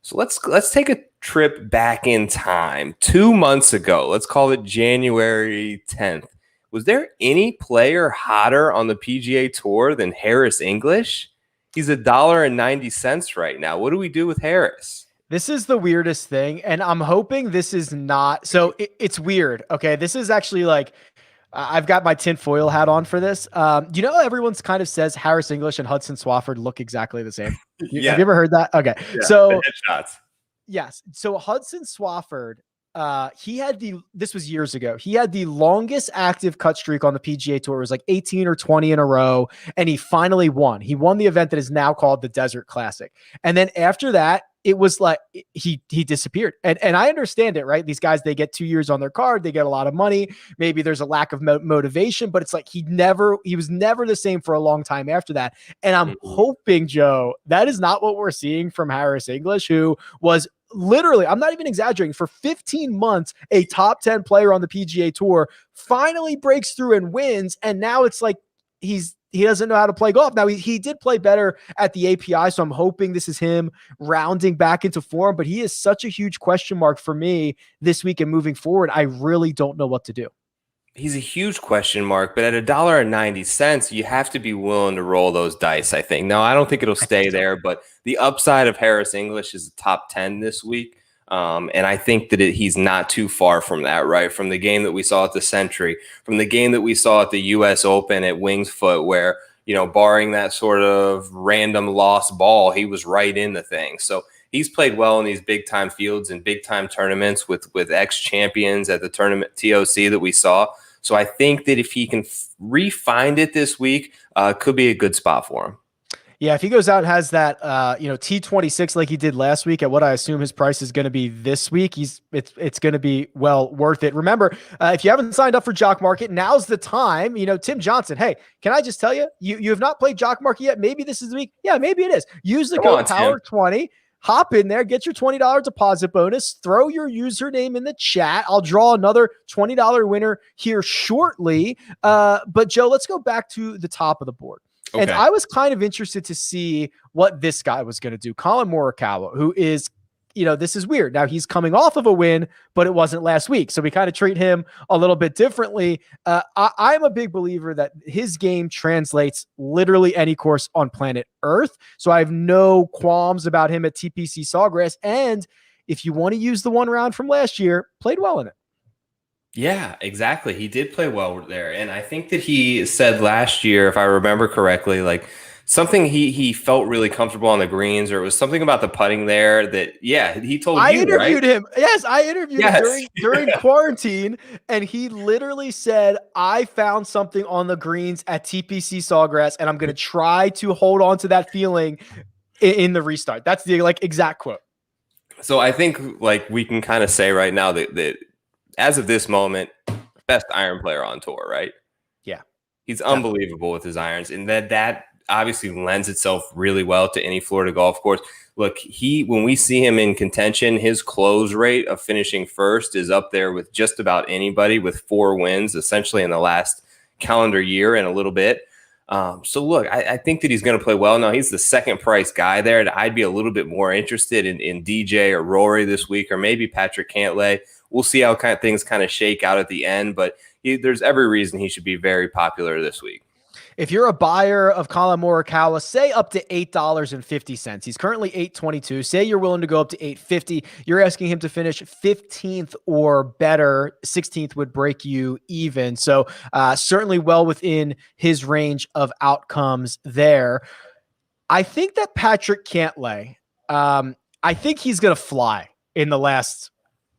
So let's take a trip back in time. 2 months ago, let's call it January 10th. Was there any player hotter on the PGA Tour than Harris English? He's $1.90 right now. What do we do with Harris? This is the weirdest thing, and I'm hoping this is not. So it's weird. Okay, this is actually like I've got my tinfoil hat on for this. You know, everyone's kind of says Harris English and Hudson Swafford look exactly the same. Yeah. Have you ever heard that? Okay, Yeah, so headshots. yes, so Hudson Swafford. This was years ago. He had the longest active cut streak on the PGA Tour. It was like 18 or 20 in a row. And he finally won. He won the event that is now called the Desert Classic. And then after that, it was like he disappeared. And I understand it, right? These guys, they get 2 years on their card. They get a lot of money. Maybe there's a lack of motivation, but it's like he was never the same for a long time after that. And I'm hoping, Joe, that is not what we're seeing from Harris English, who was literally, I'm not even exaggerating, for 15 months, a top 10 player on the PGA Tour, finally breaks through and wins. And now it's like he doesn't know how to play golf. Now, he did play better at the API, so I'm hoping this is him rounding back into form, but he is such a huge question mark for me this week and moving forward. I really don't know what to do. He's a huge question mark, but at $1.90, you have to be willing to roll those dice, I think. Now, I don't think it'll stay there, but the upside of Harris English is the top 10 this week. And I think that he's not too far from that, right? From the game that we saw at the Century, from the game that we saw at the U.S. Open at Wings Foot, where, you know, barring that sort of random lost ball, he was right in the thing. So he's played well in these big time fields and big time tournaments with ex-champions at the tournament TOC that we saw. So I think that if he can re-find it this week, could be a good spot for him. Yeah, if he goes out and has that, T26 like he did last week at what I assume his price is going to be this week, it's going to be well worth it. Remember, if you haven't signed up for Jock Market, now's the time. You know, Tim Johnson. Hey, can I just tell you, you have not played Jock Market yet? Maybe this is the week. Yeah, maybe it is. Use the code POWER20. Hop in there, get your $20 deposit bonus, throw your username in the chat. I'll draw another $20 winner here shortly. But Joe, let's go back to the top of the board. Okay. And I was kind of interested to see what this guy was going to do. Colin Morikawa, who is, you know, this is weird. Now he's coming off of a win, but it wasn't last week. So we kind of treat him a little bit differently. I'm a big believer that his game translates literally any course on planet Earth. So I have no qualms about him at TPC Sawgrass. And if you want to use the one round from last year, played well in it. Yeah, exactly. He did play well there. And I think that he said last year, if I remember correctly, like something he felt really comfortable on the greens, or it was something about the putting there that, yeah, he told you, I interviewed right? him. Yes, I interviewed him during quarantine, and he literally said, I found something on the greens at TPC Sawgrass, and I'm going to try to hold on to that feeling in the restart. That's the exact quote. So I think we can kind of say right now that as of this moment, best iron player on tour, right? Yeah. He's unbelievable with his irons, and that obviously lends itself really well to any Florida golf course. Look, when we see him in contention, his close rate of finishing first is up there with just about anybody, with 4 wins essentially in the last calendar year and a little bit. So look, I think that he's going to play well. Now he's the second price guy there, and I'd be a little bit more interested in DJ or Rory this week, or maybe Patrick Cantlay. We'll see how things kind of shake out at the end, but there's every reason he should be very popular this week. If you're a buyer of Colin Morikawa, say up to $8.50. He's currently $8.22. Say you're willing to go up to $8.50. You're asking him to finish 15th or better. 16th would break you even. So certainly well within his range of outcomes there. I think that Patrick Cantlay, I think he's going to fly in the last,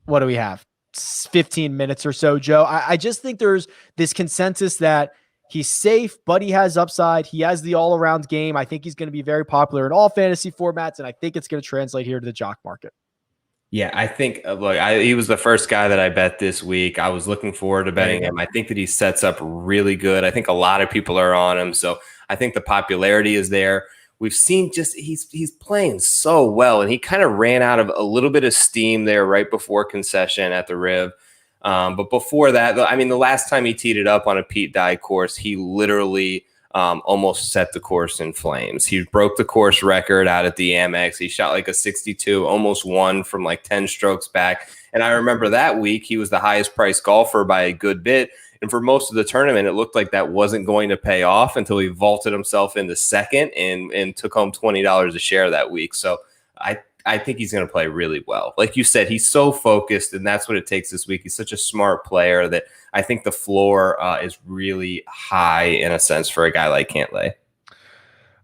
what do we have, 15 minutes or so, Joe. I just think there's this consensus that he's safe, but he has upside. He has the all-around game. I think he's going to be very popular in all fantasy formats, and I think it's going to translate here to the Jock Market. Yeah, I think, he was the first guy that I bet this week. I was looking forward to betting him. I think that he sets up really good. I think a lot of people are on him, so I think the popularity is there. We've seen he's playing so well, and he kind of ran out of a little bit of steam there right before concession at the Riv. But before that, I mean, the last time he teed it up on a Pete Dye course, he literally almost set the course in flames. He broke the course record out at the Amex. He shot like a 62, almost won from like 10 strokes back. And I remember that week he was the highest priced golfer by a good bit. And for most of the tournament, it looked like that wasn't going to pay off until he vaulted himself into second and took home $20 a share that week. So I think he's going to play really well. Like you said, he's so focused, and that's what it takes this week. He's such a smart player that I think the floor is really high in a sense for a guy like Cantlay.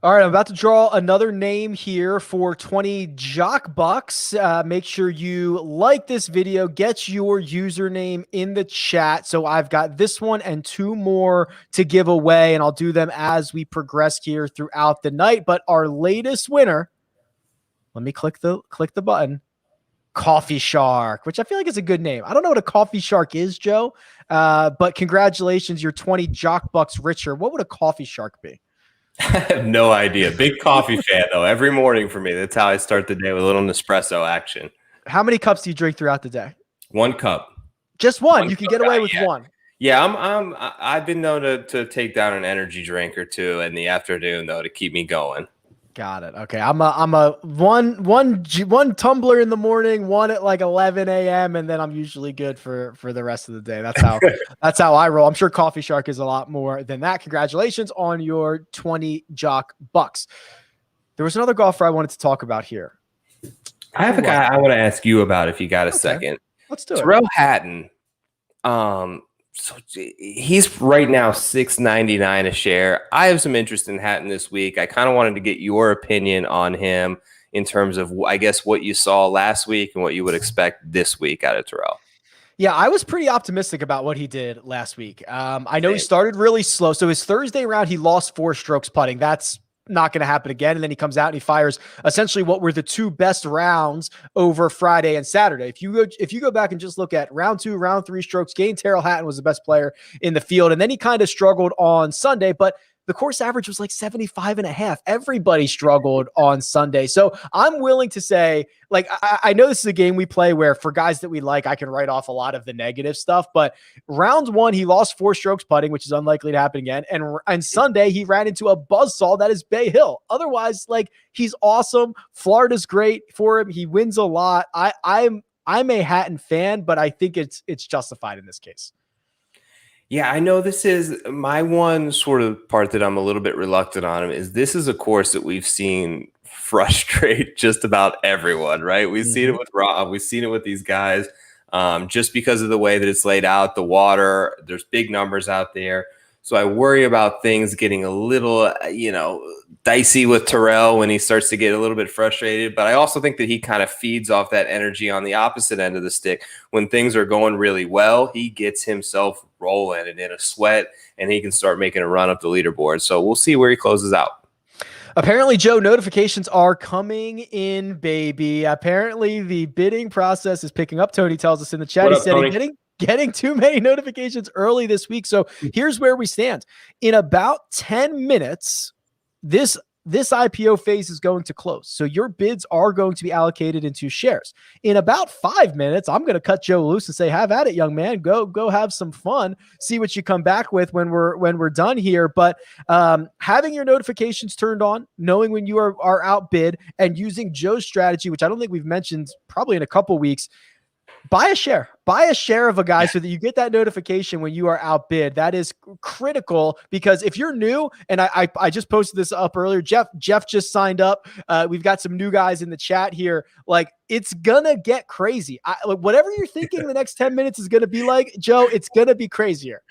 All right, I'm about to draw another name here for 20 Jock Bucks. Make sure you like this video, get your username in the chat. So I've got this one and 2 more to give away, and I'll do them as we progress here throughout the night. But our latest winner, let me click the button. Coffee Shark, which I feel like is a good name. I don't know what a Coffee Shark is, Joe, but congratulations, you're 20 Jock Bucks richer. What would a Coffee Shark be? I have no idea. Big coffee fan, though. Every morning for me, that's how I start the day with a little Nespresso action. How many cups do you drink throughout the day? 1 cup. Just one. You can get away with one. Yeah, I've been known to take down an energy drink or 2 in the afternoon, though, to keep me going. Got it. Okay. I'm a one tumbler in the morning, 1 at like 11 a.m. and then I'm usually good for the rest of the day. That's how I roll. I'm sure Coffee Shark is a lot more than that. Congratulations on your 20 Jock Bucks. There was another golfer I wanted to talk about here. I have a guy I want to ask you about if you got a second. Let's do it. Tyrrell Hatton. So he's right now $6.99 a share. I have some interest in Hatton this week. I kind of wanted to get your opinion on him in terms of, I guess, what you saw last week and what you would expect this week out of Tyrrell. Yeah, I was pretty optimistic about what he did last week. I know he started really slow. So his Thursday round, he lost 4 strokes putting. That's not going to happen again. And then he comes out and he fires essentially what were the 2 best rounds over Friday and Saturday. If you go back and just look at round 2, round 3 strokes gained, Tyrrell Hatton was the best player in the field. And then he kind of struggled on Sunday, but the course average was like 75.5. Everybody struggled on Sunday. So I'm willing to say, like, I know this is a game we play where for guys that we like, I can write off a lot of the negative stuff, but round 1, he lost 4 strokes putting, which is unlikely to happen again. And Sunday he ran into a buzzsaw that is Bay Hill. Otherwise, like, he's awesome. Florida's great for him. He wins a lot. I'm a Hatton fan, but I think it's justified in this case. Yeah, I know this is my one sort of part that I'm a little bit reluctant on him is this is a course that we've seen frustrate just about everyone, right? We've seen it with Rob. We've seen it with these guys just because of the way that it's laid out, the water, there's big numbers out there. So I worry about things getting a little, dicey with Tyrrell when he starts to get a little bit frustrated. But I also think that he kind of feeds off that energy on the opposite end of the stick. When things are going really well, he gets himself rolling and in a sweat, and he can start making a run up the leaderboard. So we'll see where he closes out. Apparently, Joe, notifications are coming in, baby. Apparently, the bidding process is picking up. Tony tells us in the chat. He said getting too many notifications early this week. So here's where we stand. In about 10 minutes, this IPO phase is going to close. So your bids are going to be allocated into shares. In about 5 minutes, I'm going to cut Joe loose and say, have at it, young man. Go have some fun. See what you come back with when we're done here. But having your notifications turned on, knowing when you are outbid, and using Joe's strategy, which I don't think we've mentioned probably in a couple weeks, buy a share of a guy so that you get that notification when you are outbid. That is critical, because if you're new, and I just posted this up earlier, Jeff just signed up. We've got some new guys in the chat here. Like, it's gonna get crazy. Whatever you're thinking the next 10 minutes is gonna be like, Joe, it's gonna be crazier.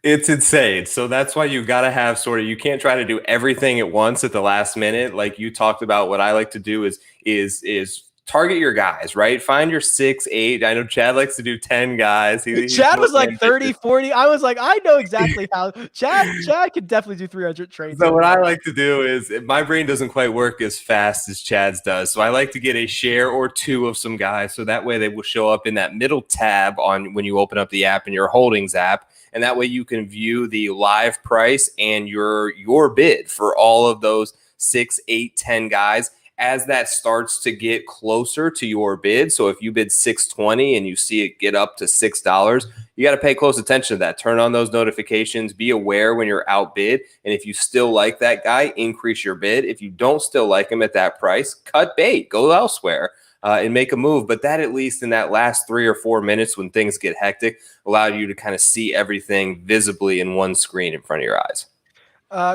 It's insane. So that's why you got to have you can't try to do everything at once at the last minute. Like you talked about, what I like to do is target your guys, right? Find your 6, 8. I know Chad likes to do 10 guys. Chad was like 30, 40. I was like, I know exactly how. Chad could definitely do 300 trades. So what I like to do is, my brain doesn't quite work as fast as Chad's does. So I like to get a share or 2 of some guys. So that way they will show up in that middle tab on when you open up the app in your holdings app. And that way you can view the live price and your bid for all of those 6, 8, 10 guys as that starts to get closer to your bid. So if you bid $6.20 and you see it get up to $6, you got to pay close attention to that. Turn on those notifications. Be aware when you're outbid. And if you still like that guy, increase your bid. If you don't still like him at that price, cut bait. Go elsewhere. And make a move. But that, at least in that last 3 or 4 minutes when things get hectic, allowed you to kind of see everything visibly in one screen in front of your eyes.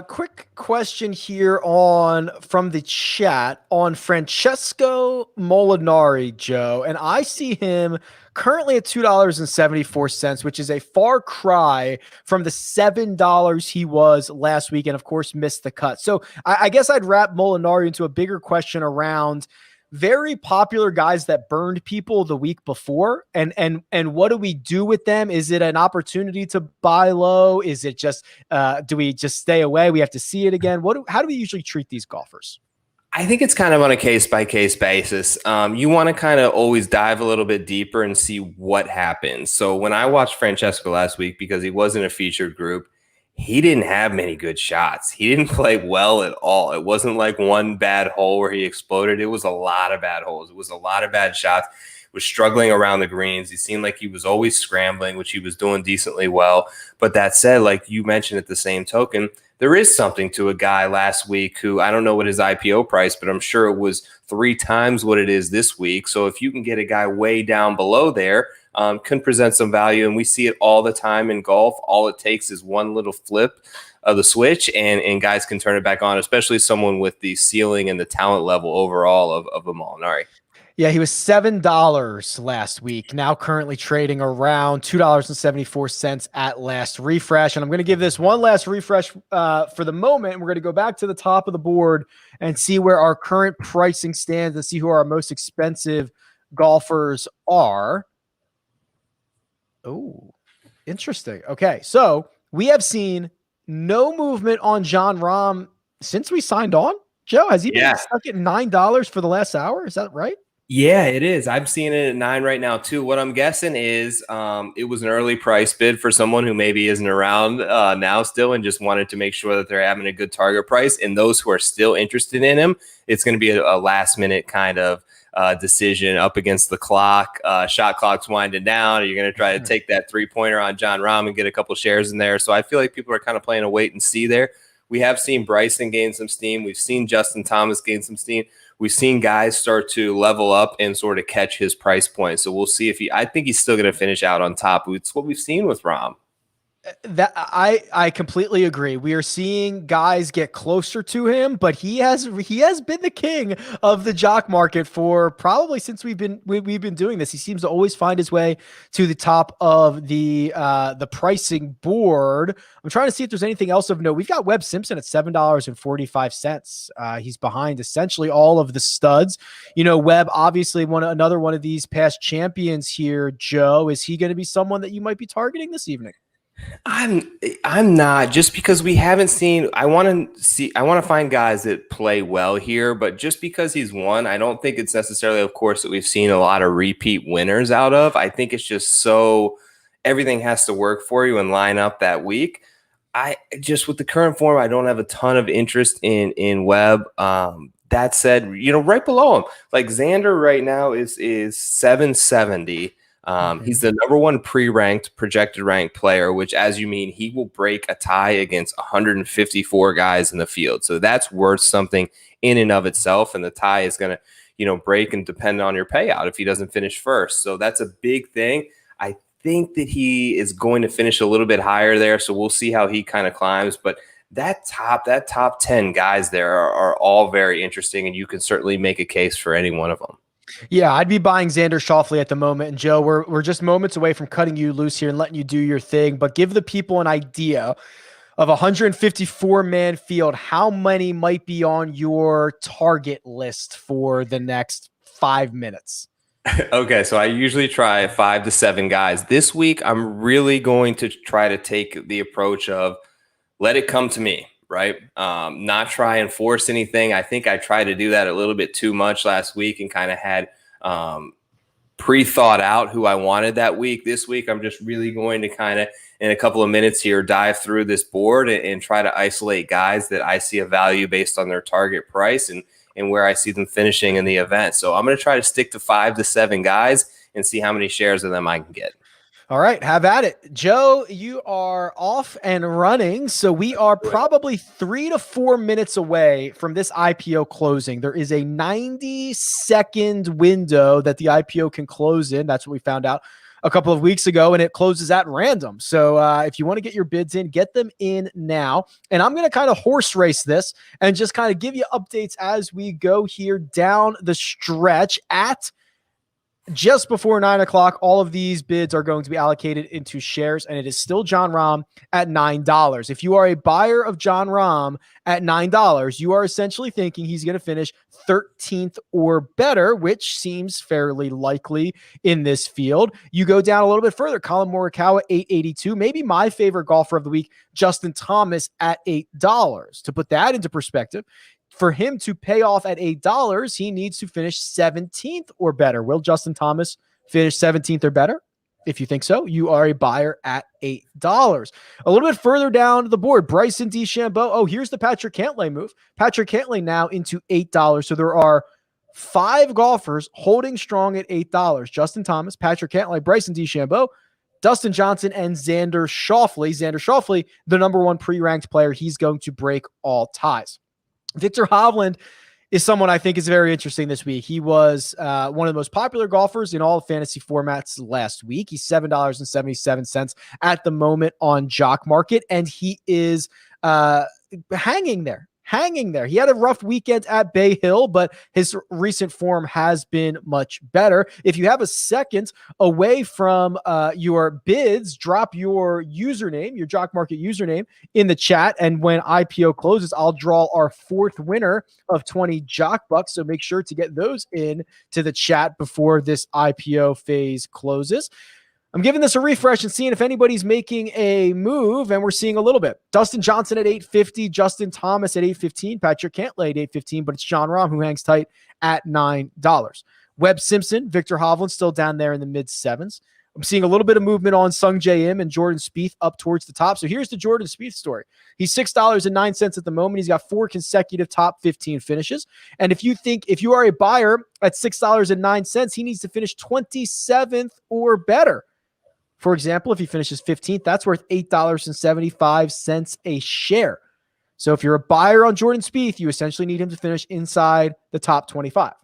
Quick question here from the chat on Francesco Molinari, Joe, and I see him currently at $2.74, which is a far cry from the $7 he was last week, and of course missed the cut. So I guess I'd wrap Molinari into a bigger question around very popular guys that burned people the week before, and what do we do with them? Is it an opportunity to buy low? Is it just do we just stay away? We have to see it again. How do we usually treat these golfers? I think it's kind of on a case-by-case basis. You want to kind of always dive a little bit deeper and see what happens. So when I watched Francesco last week, because he wasn't a featured group, he didn't have many good shots. He didn't play well at all. It wasn't like one bad hole where he exploded. It was a lot of bad holes. It was a lot of bad shots. He was struggling around the greens. He seemed like he was always scrambling, which he was doing decently well. But that said, like you mentioned at the same token, there is something to a guy last week who, I don't know what his IPO price, but I'm sure it was 3 times what it is this week. So if you can get a guy way down below there, can present some value. And we see it all the time in golf. All it takes is one little flip of the switch and guys can turn it back on, especially someone with the ceiling and the talent level overall of a Molinari. Yeah, he was $7 last week, now currently trading around $2.74 at last refresh. And I'm going to give this one last refresh for the moment. We're going to go back to the top of the board and see where our current pricing stands and see who our most expensive golfers are. Oh, interesting. Okay, so we have seen no movement on Jon Rahm since we signed on. Joe, has he been stuck at $9 for the last hour? Is that right? Yeah, it is. I'm seeing it at 9 right now too. What I'm guessing is it was an early price bid for someone who maybe isn't around now still and just wanted to make sure that they're having a good target price. And those who are still interested in him, it's going to be a last minute kind of decision up against the clock. Shot clock's winding down. You're going to try to take that 3-pointer on Jon Rahm and get a couple shares in there. So I feel like people are kind of playing a wait and see there. We have seen Bryson gain some steam. We've seen Justin Thomas gain some steam. We've seen guys start to level up and sort of catch his price point. So we'll see if I think he's still going to finish out on top. It's what we've seen with Rahm. That I completely agree. We are seeing guys get closer to him, but he has been the king of the jock market for probably since we've been doing this. He seems to always find his way to the top of the pricing board. I'm trying to see if there's anything else of note. We've got Webb Simpson at $7.45. He's behind essentially all of the studs. You know, Webb obviously another one of these past champions here. Joe, is he going to be someone that you might be targeting this evening? I'm not, just because we haven't seen. I want to find guys that play well here, but just because he's won, I don't think it's necessarily, of course, that we've seen a lot of repeat winners out of. I think it's just so everything has to work for you and line up that week. I just, with the current form, I don't have a ton of interest in Webb. That said, you know, right below him, like Xander right now is 770. He's the number 1 pre-ranked, projected ranked player, which, as you mean, he will break a tie against 154 guys in the field. So that's worth something in and of itself. And the tie is going to, you know, break and depend on your payout if he doesn't finish first. So that's a big thing. I think that he is going to finish a little bit higher there. So we'll see how he kind of climbs. But that top 10 guys there are all very interesting. And you can certainly make a case for any one of them. Yeah, I'd be buying Xander Schauffele at the moment. And Joe, we're just moments away from cutting you loose here and letting you do your thing. But give the people an idea of a 154-man field. How many might be on your target list for the next 5 minutes? Okay, so I usually try 5 to 7 guys. This week, I'm really going to try to take the approach of let it come to me. Right? Not try and force anything. I think I tried to do that a little bit too much last week and kind of had pre-thought out who I wanted that week. This week, I'm just really going to kind of, in a couple of minutes here, dive through this board and try to isolate guys that I see a value based on their target price and where I see them finishing in the event. So I'm going to try to stick to 5 to 7 guys and see how many shares of them I can get. All right, have at it. Joe, you are off and running. So we are probably 3 to 4 minutes away from this IPO closing. There is a 90-second window that the IPO can close in. That's what we found out a couple of weeks ago, and it closes at random. So if you want to get your bids in, get them in now. And I'm going to kind of horse race this and just kind of give you updates as we go here down the stretch at just before 9 o'clock. All of these bids are going to be allocated into shares, and it is still John Rahm at $9. If you are a buyer of John Rahm at $9, you are essentially thinking he's going to finish 13th or better, which seems fairly likely in this field. You go down a little bit further, Colin Morikawa, $8.82. Maybe my favorite golfer of the week, Justin Thomas, at $8. To put that into perspective, for him to pay off at $8, he needs to finish 17th or better. Will Justin Thomas finish 17th or better? If you think so, you are a buyer at $8. A little bit further down the board, Bryson DeChambeau. Oh, here's the Patrick Cantlay move. Patrick Cantlay now into $8. So there are 5 golfers holding strong at $8. Justin Thomas, Patrick Cantlay, Bryson DeChambeau, Dustin Johnson, and Xander Schauffele. Xander Schauffele, the number 1 pre-ranked player. He's going to break all ties. Victor Hovland is someone I think is very interesting this week. He was one of the most popular golfers in all fantasy formats last week. He's $7.77 at the moment on Jock Market, and he is hanging there. He had a rough weekend at Bay Hill, but his recent form has been much better. If you have a second away from your bids, drop your username, your Jock Market username in the chat. And when IPO closes, I'll draw our 4th winner of 20 Jock Bucks. So make sure to get those in to the chat before this IPO phase closes. I'm giving this a refresh and seeing if anybody's making a move, and we're seeing a little bit. Dustin Johnson at $8.50, Justin Thomas at $8.15, Patrick Cantlay at $8.15, but it's John Rahm who hangs tight at $9. Webb Simpson, Victor Hovland still down there in the mid-7s. I'm seeing a little bit of movement on Sung J M and Jordan Spieth up towards the top. So here's the Jordan Spieth story. He's $6.09 at the moment. He's got 4 consecutive top 15 finishes. And if you are a buyer at $6.09, he needs to finish 27th or better. For example, if he finishes 15th, that's worth $8.75 a share. So if you're a buyer on Jordan Spieth, you essentially need him to finish inside the top 25.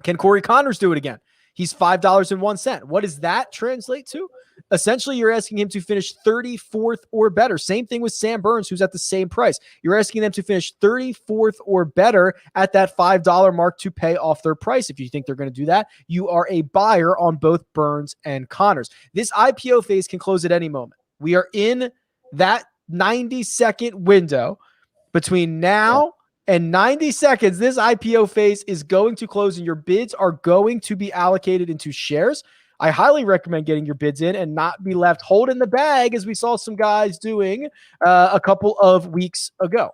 Can Corey Connors do it again? He's $5.01. What does that translate to? Essentially, you're asking him to finish 34th or better. Same thing with Sam Burns, who's at the same price. You're asking them to finish 34th or better at that $5 mark to pay off their price. If you think they're going to do that, you are a buyer on both Burns and Connors. This IPO phase can close at any moment. We are in that 90-second window between now and 90 seconds. This IPO phase is going to close, and your bids are going to be allocated into shares. I highly recommend getting your bids in and not be left holding the bag, as we saw some guys doing a couple of weeks ago.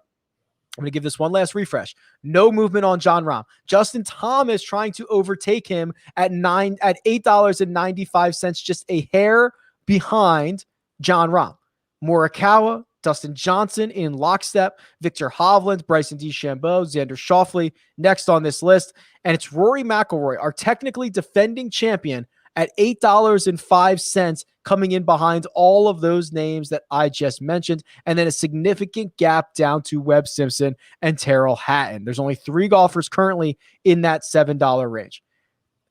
I'm going to give this one last refresh. No movement on John Rahm. Justin Thomas trying to overtake him at $8.95, just a hair behind John Rahm. Morikawa, Dustin Johnson in lockstep, Victor Hovland, Bryson DeChambeau, Xander Schauffele next on this list. And it's Rory McIlroy, our technically defending champion, at $8.05, coming in behind all of those names that I just mentioned. And then a significant gap down to Webb Simpson and Terrell Hatton. There's only 3 golfers currently in that $7 range.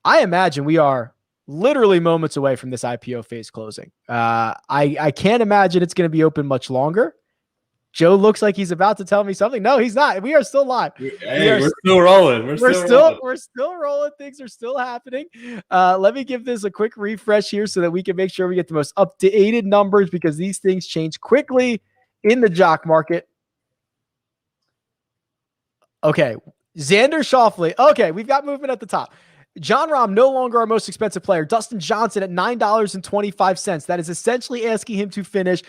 I imagine we are literally moments away from this IPO phase closing. I can't imagine it's going to be open much longer. Joe looks like he's about to tell me something. No, he's not. We are still live. Hey, we're still rolling. We're still rolling. Things are still happening. Let me give this a quick refresh here so that we can make sure we get the most updated numbers, because these things change quickly in the Jock Market. Okay. Xander Schauffele. Okay. We've got movement at the top. John Rahm, no longer our most expensive player. Dustin Johnson at $9.25. That is essentially asking him to finish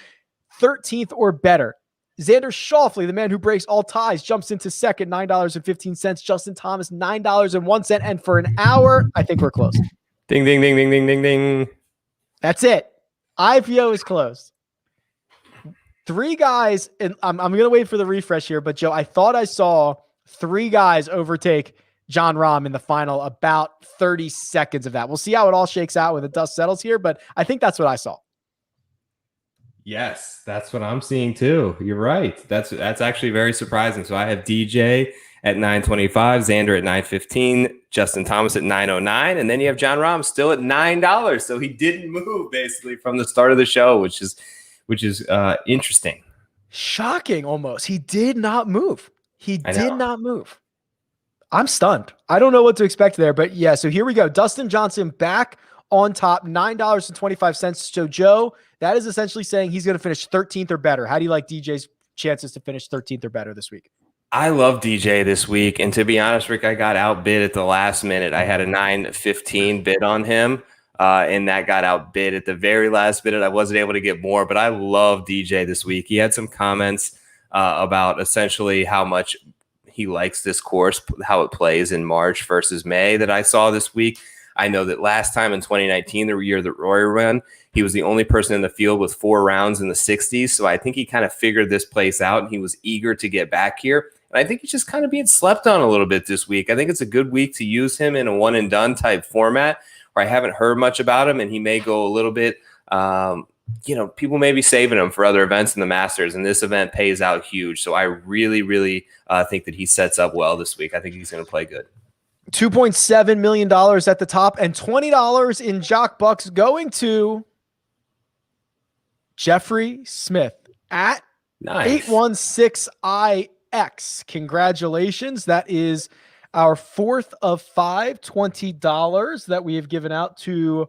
13th or better. Xander Schauffele, the man who breaks all ties, jumps into second, $9.15. Justin Thomas, $9.01. And for an hour, I think we're close. Ding, ding, ding, ding, ding, ding, ding. That's it. IPO is closed. 3 guys, and I'm going to wait for the refresh here, but Joe, I thought I saw 3 guys overtake John Rahm in the final about 30 seconds of that. We'll see how it all shakes out when the dust settles here, but I think that's what I saw. Yes, that's what I'm seeing too. You're right. That's actually very surprising. So I have DJ at 925, Xander at 915, Justin Thomas at 909, and then you have John Rahm still at $9. So he didn't move basically from the start of the show, which is interesting. Shocking almost. He did not move. He did not move. I'm stunned. I don't know what to expect there, but yeah, so here we go. Dustin Johnson back on top, $9.25. So Joe, that is essentially saying he's going to finish 13th or better. How do you like DJ's chances to finish 13th or better this week? I love DJ this week. And to be honest, Rick, I got outbid at the last minute. I had a 9.15 bid on him, and that got outbid at the very last minute. I wasn't able to get more, but I love DJ this week. He had some comments about essentially how much he likes this course, how it plays in March versus May that I saw this week. I know that last time in 2019, the year that Rory ran, he was the only person in the field with 4 rounds in the 60s. So I think he kind of figured this place out, and he was eager to get back here. And I think he's just kind of being slept on a little bit this week. I think it's a good week to use him in a one and done type format where I haven't heard much about him, and he may go a little bit, people may be saving him for other events in the Masters, and this event pays out huge. So I really, really think that he sets up well this week. I think he's going to play good. $2.7 million at the top and $20 in Jock Bucks going to Jeffrey Smith at 816IX. Congratulations. That is our 4th of 5 $20 that we have given out to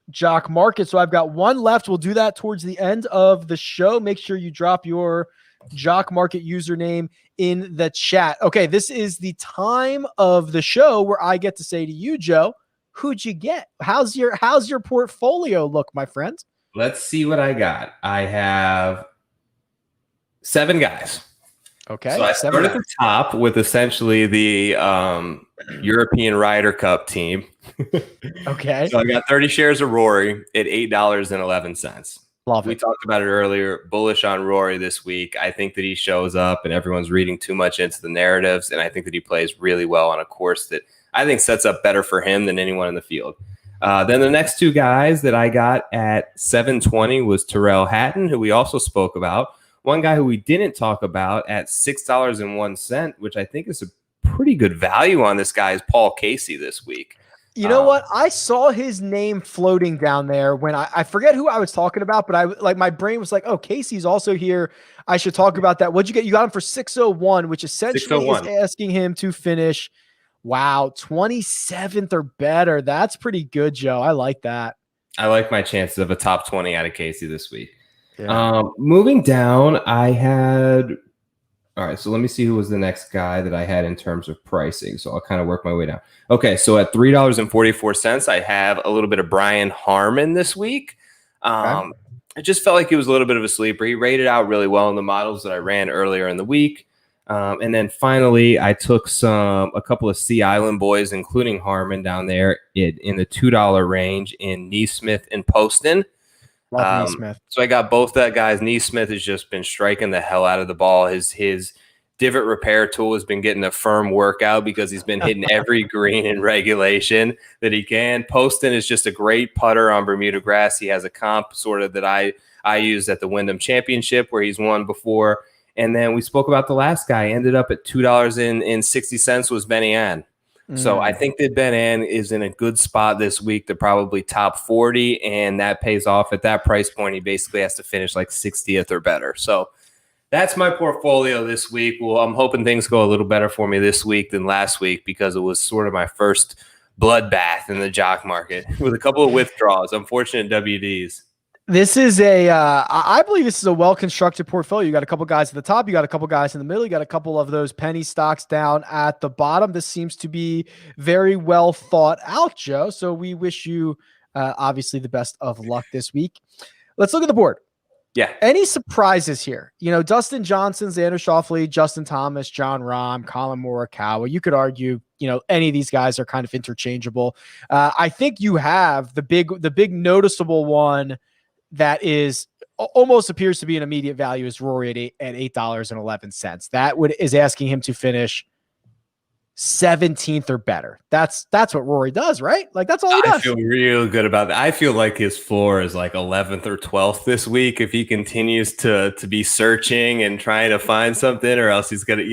Jock Market. So I've got one left. We'll do that towards the end of the show. Make sure you drop your Jock Market username in the chat. Okay, this is the time of the show where I get to say to you, Joe, who'd you get? How's your portfolio look, my friend? Let's see what I got. I have 7 guys. Okay. So I start at the top with essentially the European Ryder Cup team. Okay. So I got 30 shares of Rory at $8.11. Love it. We talked about it earlier. Bullish on Rory this week. I think that he shows up and everyone's reading too much into the narratives. And I think that he plays really well on a course that I think sets up better for him than anyone in the field. Then the next 2 guys that I got at 720 was Tyrrell Hatton, who we also spoke about. One guy who we didn't talk about at $6.01, which I think is a pretty good value on this guy, is Paul Casey this week. You know what? I saw his name floating down there when I forget who I was talking about, but my brain was like, oh, Casey's also here. I should talk about that. What'd you get? You got him for 601, which essentially is asking him to finish. Wow. 27th or better. That's pretty good, Joe. I like that. I like my chances of a top 20 out of Casey this week. Yeah. Moving down, I had. All right, so let me see who was the next guy that I had in terms of pricing. So I'll kind of work my way down. Okay, so at $3.44, I have a little bit of Brian Harmon this week. I just felt like he was a little bit of a sleeper. He rated out really well in the models that I ran earlier in the week. And then finally, I took a couple of Sea Island boys, including Harmon down there in the $2 range in Neesmith and Poston. Neesmith. So I got both that guys. Neesmith has just been striking the hell out of the ball. His divot repair tool has been getting a firm workout because he's been hitting every green in regulation that he can. Poston is just a great putter on Bermuda grass. He has a comp sort of that I used at the Wyndham Championship where he's won before. And then we spoke about the last guy. Ended up at $2.60 was Benny Ann. So I think that Ben Ann is in a good spot this week to probably top 40, and that pays off at that price point. He basically has to finish like 60th or better. So that's my portfolio this week. Well, I'm hoping things go a little better for me this week than last week because it was sort of my first bloodbath in the jock market with a couple of withdrawals, unfortunate WDs. This is I believe this is a well-constructed portfolio. You got a couple guys at the top. You got a couple guys in the middle. You got a couple of those penny stocks down at the bottom. This seems to be very well thought out, Joe. So we wish you obviously the best of luck this week. Let's look at the board. Yeah. Any surprises here? You know, Dustin Johnson, Xander Schauffele, Justin Thomas, John Rahm, Colin Morikawa. You could argue, you know, any of these guys are kind of interchangeable. I think you have the big noticeable one that is almost appears to be an immediate value is Rory at $8.11. That is asking him to finish 17th or better. That's what Rory does, right? Like that's all he I does. feel real good about that. I feel like his floor is like 11th or 12th this week if he continues to be searching and trying to find something, or else he's gonna,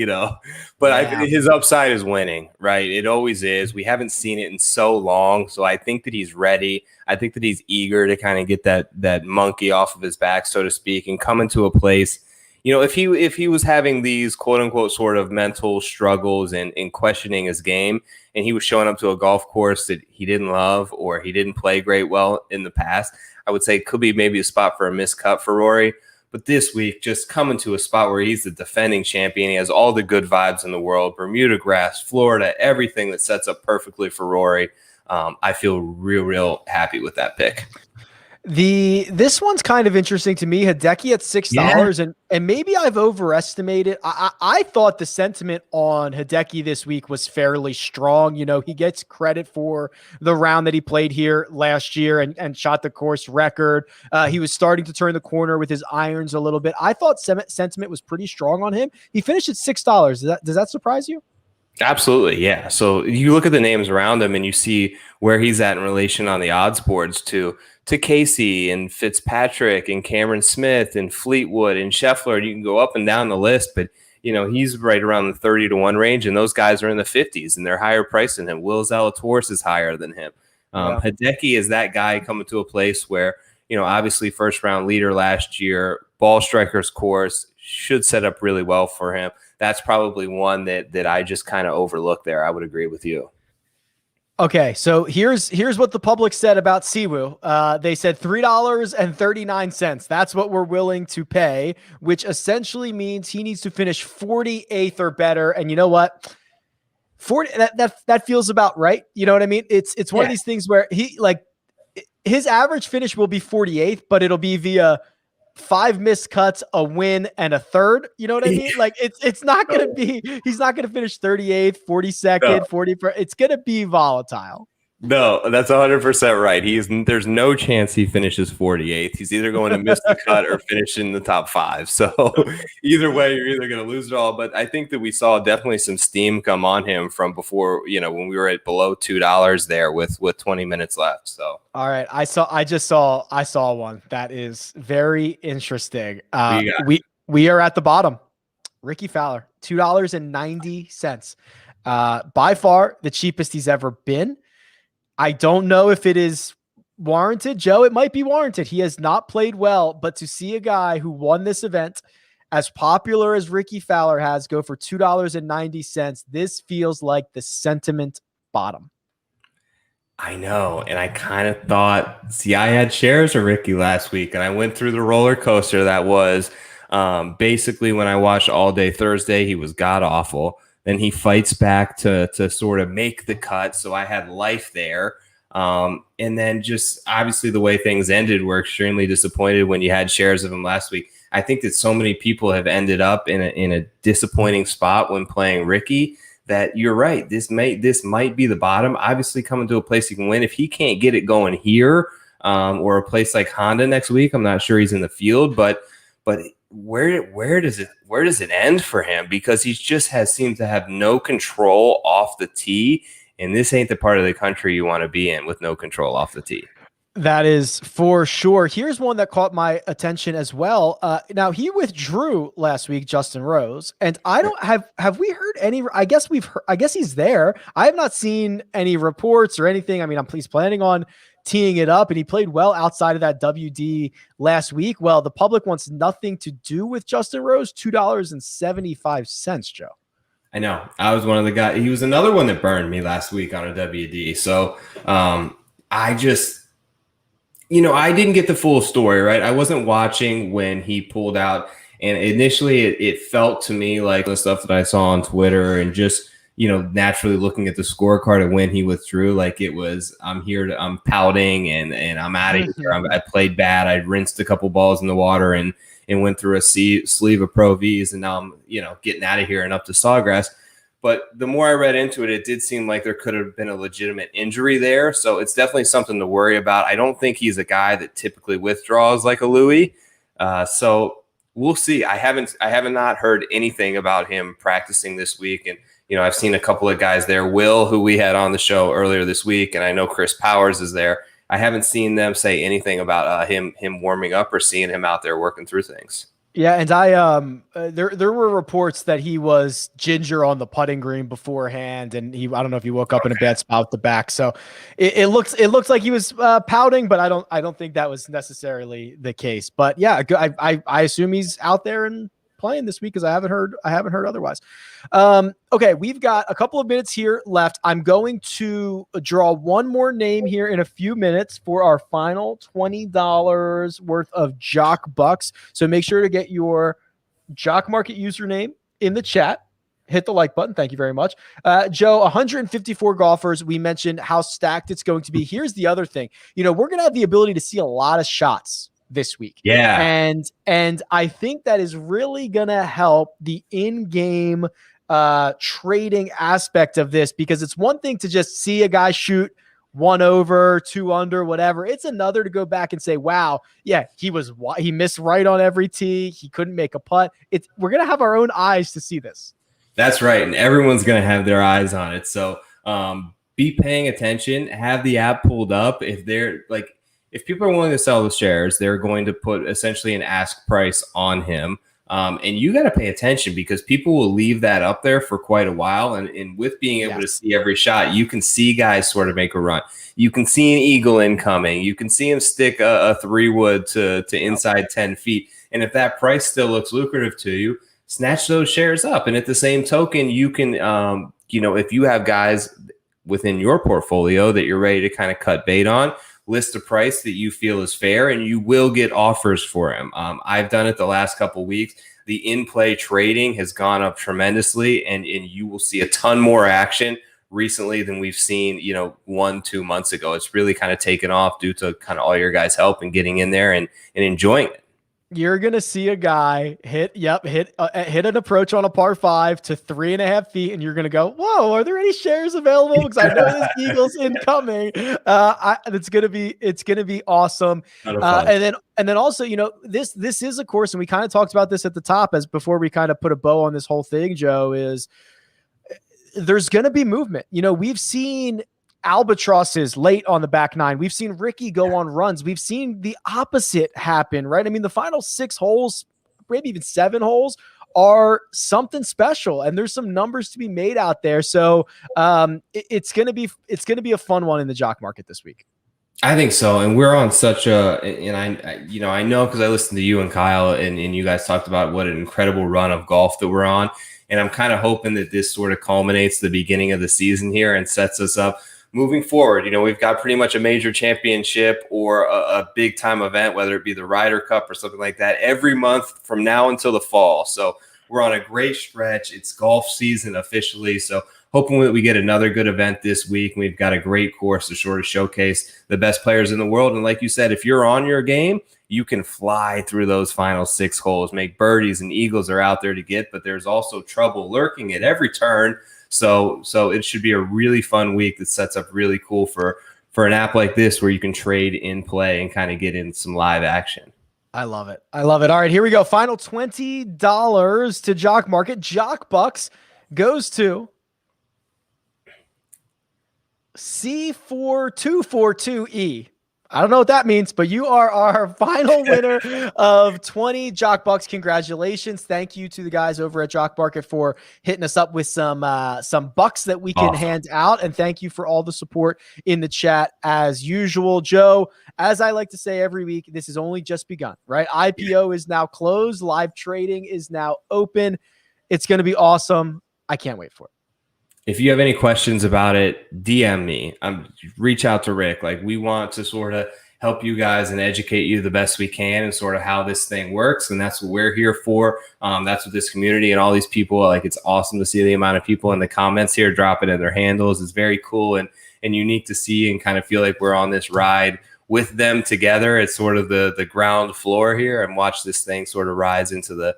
But Yeah. his upside is winning, right? It always is. We haven't seen it in so long, so I think that he's ready. I think that he's eager to kind of get that monkey off of his back, so to speak, and come into a place. If he was having these quote unquote sort of mental struggles and questioning his game, and he was showing up to a golf course that he didn't love or he didn't play great well in the past, I would say it could be maybe a spot for a miscut for Rory. But this week, just coming to a spot where he's the defending champion, he has all the good vibes in the world, Bermuda grass, Florida, everything that sets up perfectly for Rory. I feel real happy with that pick. This one's kind of interesting to me. Hideki at $6, and maybe I've overestimated. I thought the sentiment on Hideki this week was fairly strong. He gets credit for the round that he played here last year and shot the course record. He was starting to turn the corner with his irons a little bit. I thought sentiment was pretty strong on him. He finished at $6. Does that surprise you? Absolutely, yeah. So you look at the names around him and you see where he's at in relation on the odds boards to Casey and Fitzpatrick and Cameron Smith and Fleetwood and Scheffler. And you can go up and down the list, but he's right around the 30-1 range, and those guys are in the 50s and they're higher priced than him. Will Zalatoris is higher than him. Hideki is that guy coming to a place where, obviously first round leader last year, ball strikers course should set up really well for him. That's probably one that I just kind of overlooked there. I would agree with you. Okay, so here's what the public said about Siwoo. They said $3.39. That's what we're willing to pay, which essentially means he needs to finish 48th or better. And you know what? 40 that feels about right. You know what I mean? It's one of these things where his average finish will be 48th, but it'll be via 5 missed cuts, a win, and a third. You know what I mean? Like it's not going to be, he's not going to finish 38th, 42nd, 41st. It's going to be volatile. No, that's 100% right. There's no chance he finishes 48th. He's either going to miss the cut or finish in the top 5. So either way, you're either going to lose it all. But I think that we saw definitely some steam come on him from before, when we were at below $2 there with 20 minutes left. So all right, I saw one that is very interesting. We are at the bottom. Ricky Fowler, $2.90. By far the cheapest he's ever been. I don't know if it is warranted. Joe, it might be warranted. He has not played well, but to see a guy who won this event as popular as Ricky Fowler has go for $2.90, this feels like the sentiment bottom. I know. And I kind of thought, I had shares of Ricky last week, and I went through the roller coaster that was basically when I watched All Day Thursday, he was god awful. Then he fights back to sort of make the cut. So I had life there. And then just obviously the way things ended, we're extremely disappointed when you had shares of him last week. I think that so many people have ended up in a disappointing spot when playing Ricky that you're right. This might be the bottom. Obviously coming to a place he can win. If he can't get it going here or a place like Honda next week, I'm not sure he's in the field, but where does it end for him? Because he just seemed to have no control off the tee, and this ain't the part of the country you want to be in with no control off the tee. That is for sure. Here's one that caught my attention as well. Now he withdrew last week, Justin Rose, and I don't have we heard any? I guess he's there. I have not seen any reports or anything. I mean, he's planning on teeing it up, and he played well outside of that WD last week. Well, the public wants nothing to do with Justin Rose. $2.75, Joe. I know. I was one of the guys. He was another one that burned me last week on a WD. So I just, I didn't get the full story, right? I wasn't watching when he pulled out. And initially it felt to me like the stuff that I saw on Twitter and just, naturally looking at the scorecard of when he withdrew, like it was, I'm pouting and I'm out of here. I played bad. I rinsed a couple balls in the water and went through a sleeve of Pro Vs, and now I'm, getting out of here and up to Sawgrass. But the more I read into it, it did seem like there could have been a legitimate injury there. So it's definitely something to worry about. I don't think he's a guy that typically withdraws like a Louis. So we'll see. I haven't not heard anything about him practicing this week. And, I've seen a couple of guys there. Will, who we had on the show earlier this week, and I know Chris Powers is there. I haven't seen them say anything about him warming up or seeing him out there working through things. Yeah, and I there were reports that he was ginger on the putting green beforehand, and I don't know if he woke up in a bad spot with the back. So it looks like he was pouting, but I don't think that was necessarily the case. But yeah, I assume he's out there and playing this week because I haven't heard otherwise. Okay, we've got a couple of minutes here left. I'm going to draw one more name here in a few minutes for our final $20 worth of Jock Bucks. So make sure to get your Jock Market username in the chat. Hit the like button. Thank you very much. Joe, 154 golfers. We mentioned how stacked it's going to be. Here's the other thing. We're going to have the ability to see a lot of shots this week. Yeah. And I think that is really going to help the in-game trading aspect of this, because it's one thing to just see a guy shoot 1 over, 2 under, whatever. It's another to go back and say, wow, yeah, he missed right on every tee. He couldn't make a putt. We're going to have our own eyes to see this. That's right. And everyone's going to have their eyes on it. So be paying attention, have the app pulled up. If people are willing to sell the shares, they're going to put essentially an ask price on him. And you got to pay attention, because people will leave that up there for quite a while. And with being able to see every shot, you can see guys sort of make a run. You can see an eagle incoming. You can see him stick a 3-wood to inside 10 feet. And if that price still looks lucrative to you, snatch those shares up. And at the same token, you can, if you have guys within your portfolio that you're ready to kind of cut bait on, list a price that you feel is fair, and you will get offers for him. I've done it the last couple of weeks. The in-play trading has gone up tremendously, and you will see a ton more action recently than we've seen, 1-2 months ago. It's really kind of taken off due to kind of all your guys' help and getting in there and enjoying it. You're going to see a guy hit an approach on a par 5 to 3.5 feet. And you're going to go, whoa, are there any shares available? Because I know this Eagles incoming. It's going to be awesome. And then also, this is a course, and we kind of talked about this at the top before we kind of put a bow on this whole thing, Joe, is there's going to be movement. We've seen albatrosses late on the back 9. We've seen Ricky go on runs. We've seen the opposite happen, right? I mean, the final 6 holes, maybe even 7 holes, are something special, and there's some numbers to be made out there. So it's gonna be a fun one in the Jock Market this week. I think so. And we're on such and I know, because I listened to you and Kyle and you guys talked about what an incredible run of golf that we're on. And I'm kind of hoping that this sort of culminates the beginning of the season here and sets us up moving forward. We've got pretty much a major championship or a big time event, whether it be the Ryder Cup or something like that, every month from now until the fall. So we're on a great stretch. It's golf season officially. So hoping that we get another good event this week. We've got a great course to sort of showcase the best players in the world. And like you said, if you're on your game, you can fly through those final 6 holes, make birdies, and eagles are out there to get, but there's also trouble lurking at every turn. So it should be a really fun week that sets up really cool for an app like this, where you can trade in play and kind of get in some live action. I love it. All right, here we go. Final $20 to Jock Market. Jock Bucks goes to C4242E. I don't know what that means, but you are our final winner of 20 Jock Bucks. Congratulations. Thank you to the guys over at Jock Market for hitting us up with some bucks that we can hand out. And thank you for all the support in the chat as usual. Joe, as I like to say every week, this has only just begun, right? IPO is now closed. Live trading is now open. It's going to be awesome. I can't wait for it. If you have any questions about it, DM me. Reach out to Rick. We want to sort of help you guys and educate you the best we can, and sort of how this thing works. And that's what we're here for. That's what this community and all these people, it's awesome to see the amount of people in the comments here dropping in their handles. It's very cool and unique to see, and kind of feel like we're on this ride with them together. It's sort of the ground floor here, and watch this thing sort of rise into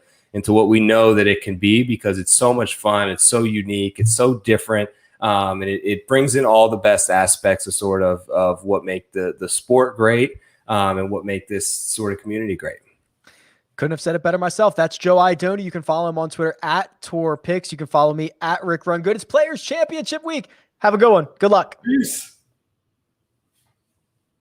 what we know that it can be, because it's so much fun. It's so unique. It's so different. And it brings in all the best aspects of what make the sport great, and what make this sort of community great. Couldn't have said it better myself. That's Joe Idoni. You can follow him on Twitter at TorPicks. You can follow me at RickRunGood. It's Players Championship Week. Have a good one. Good luck. Peace.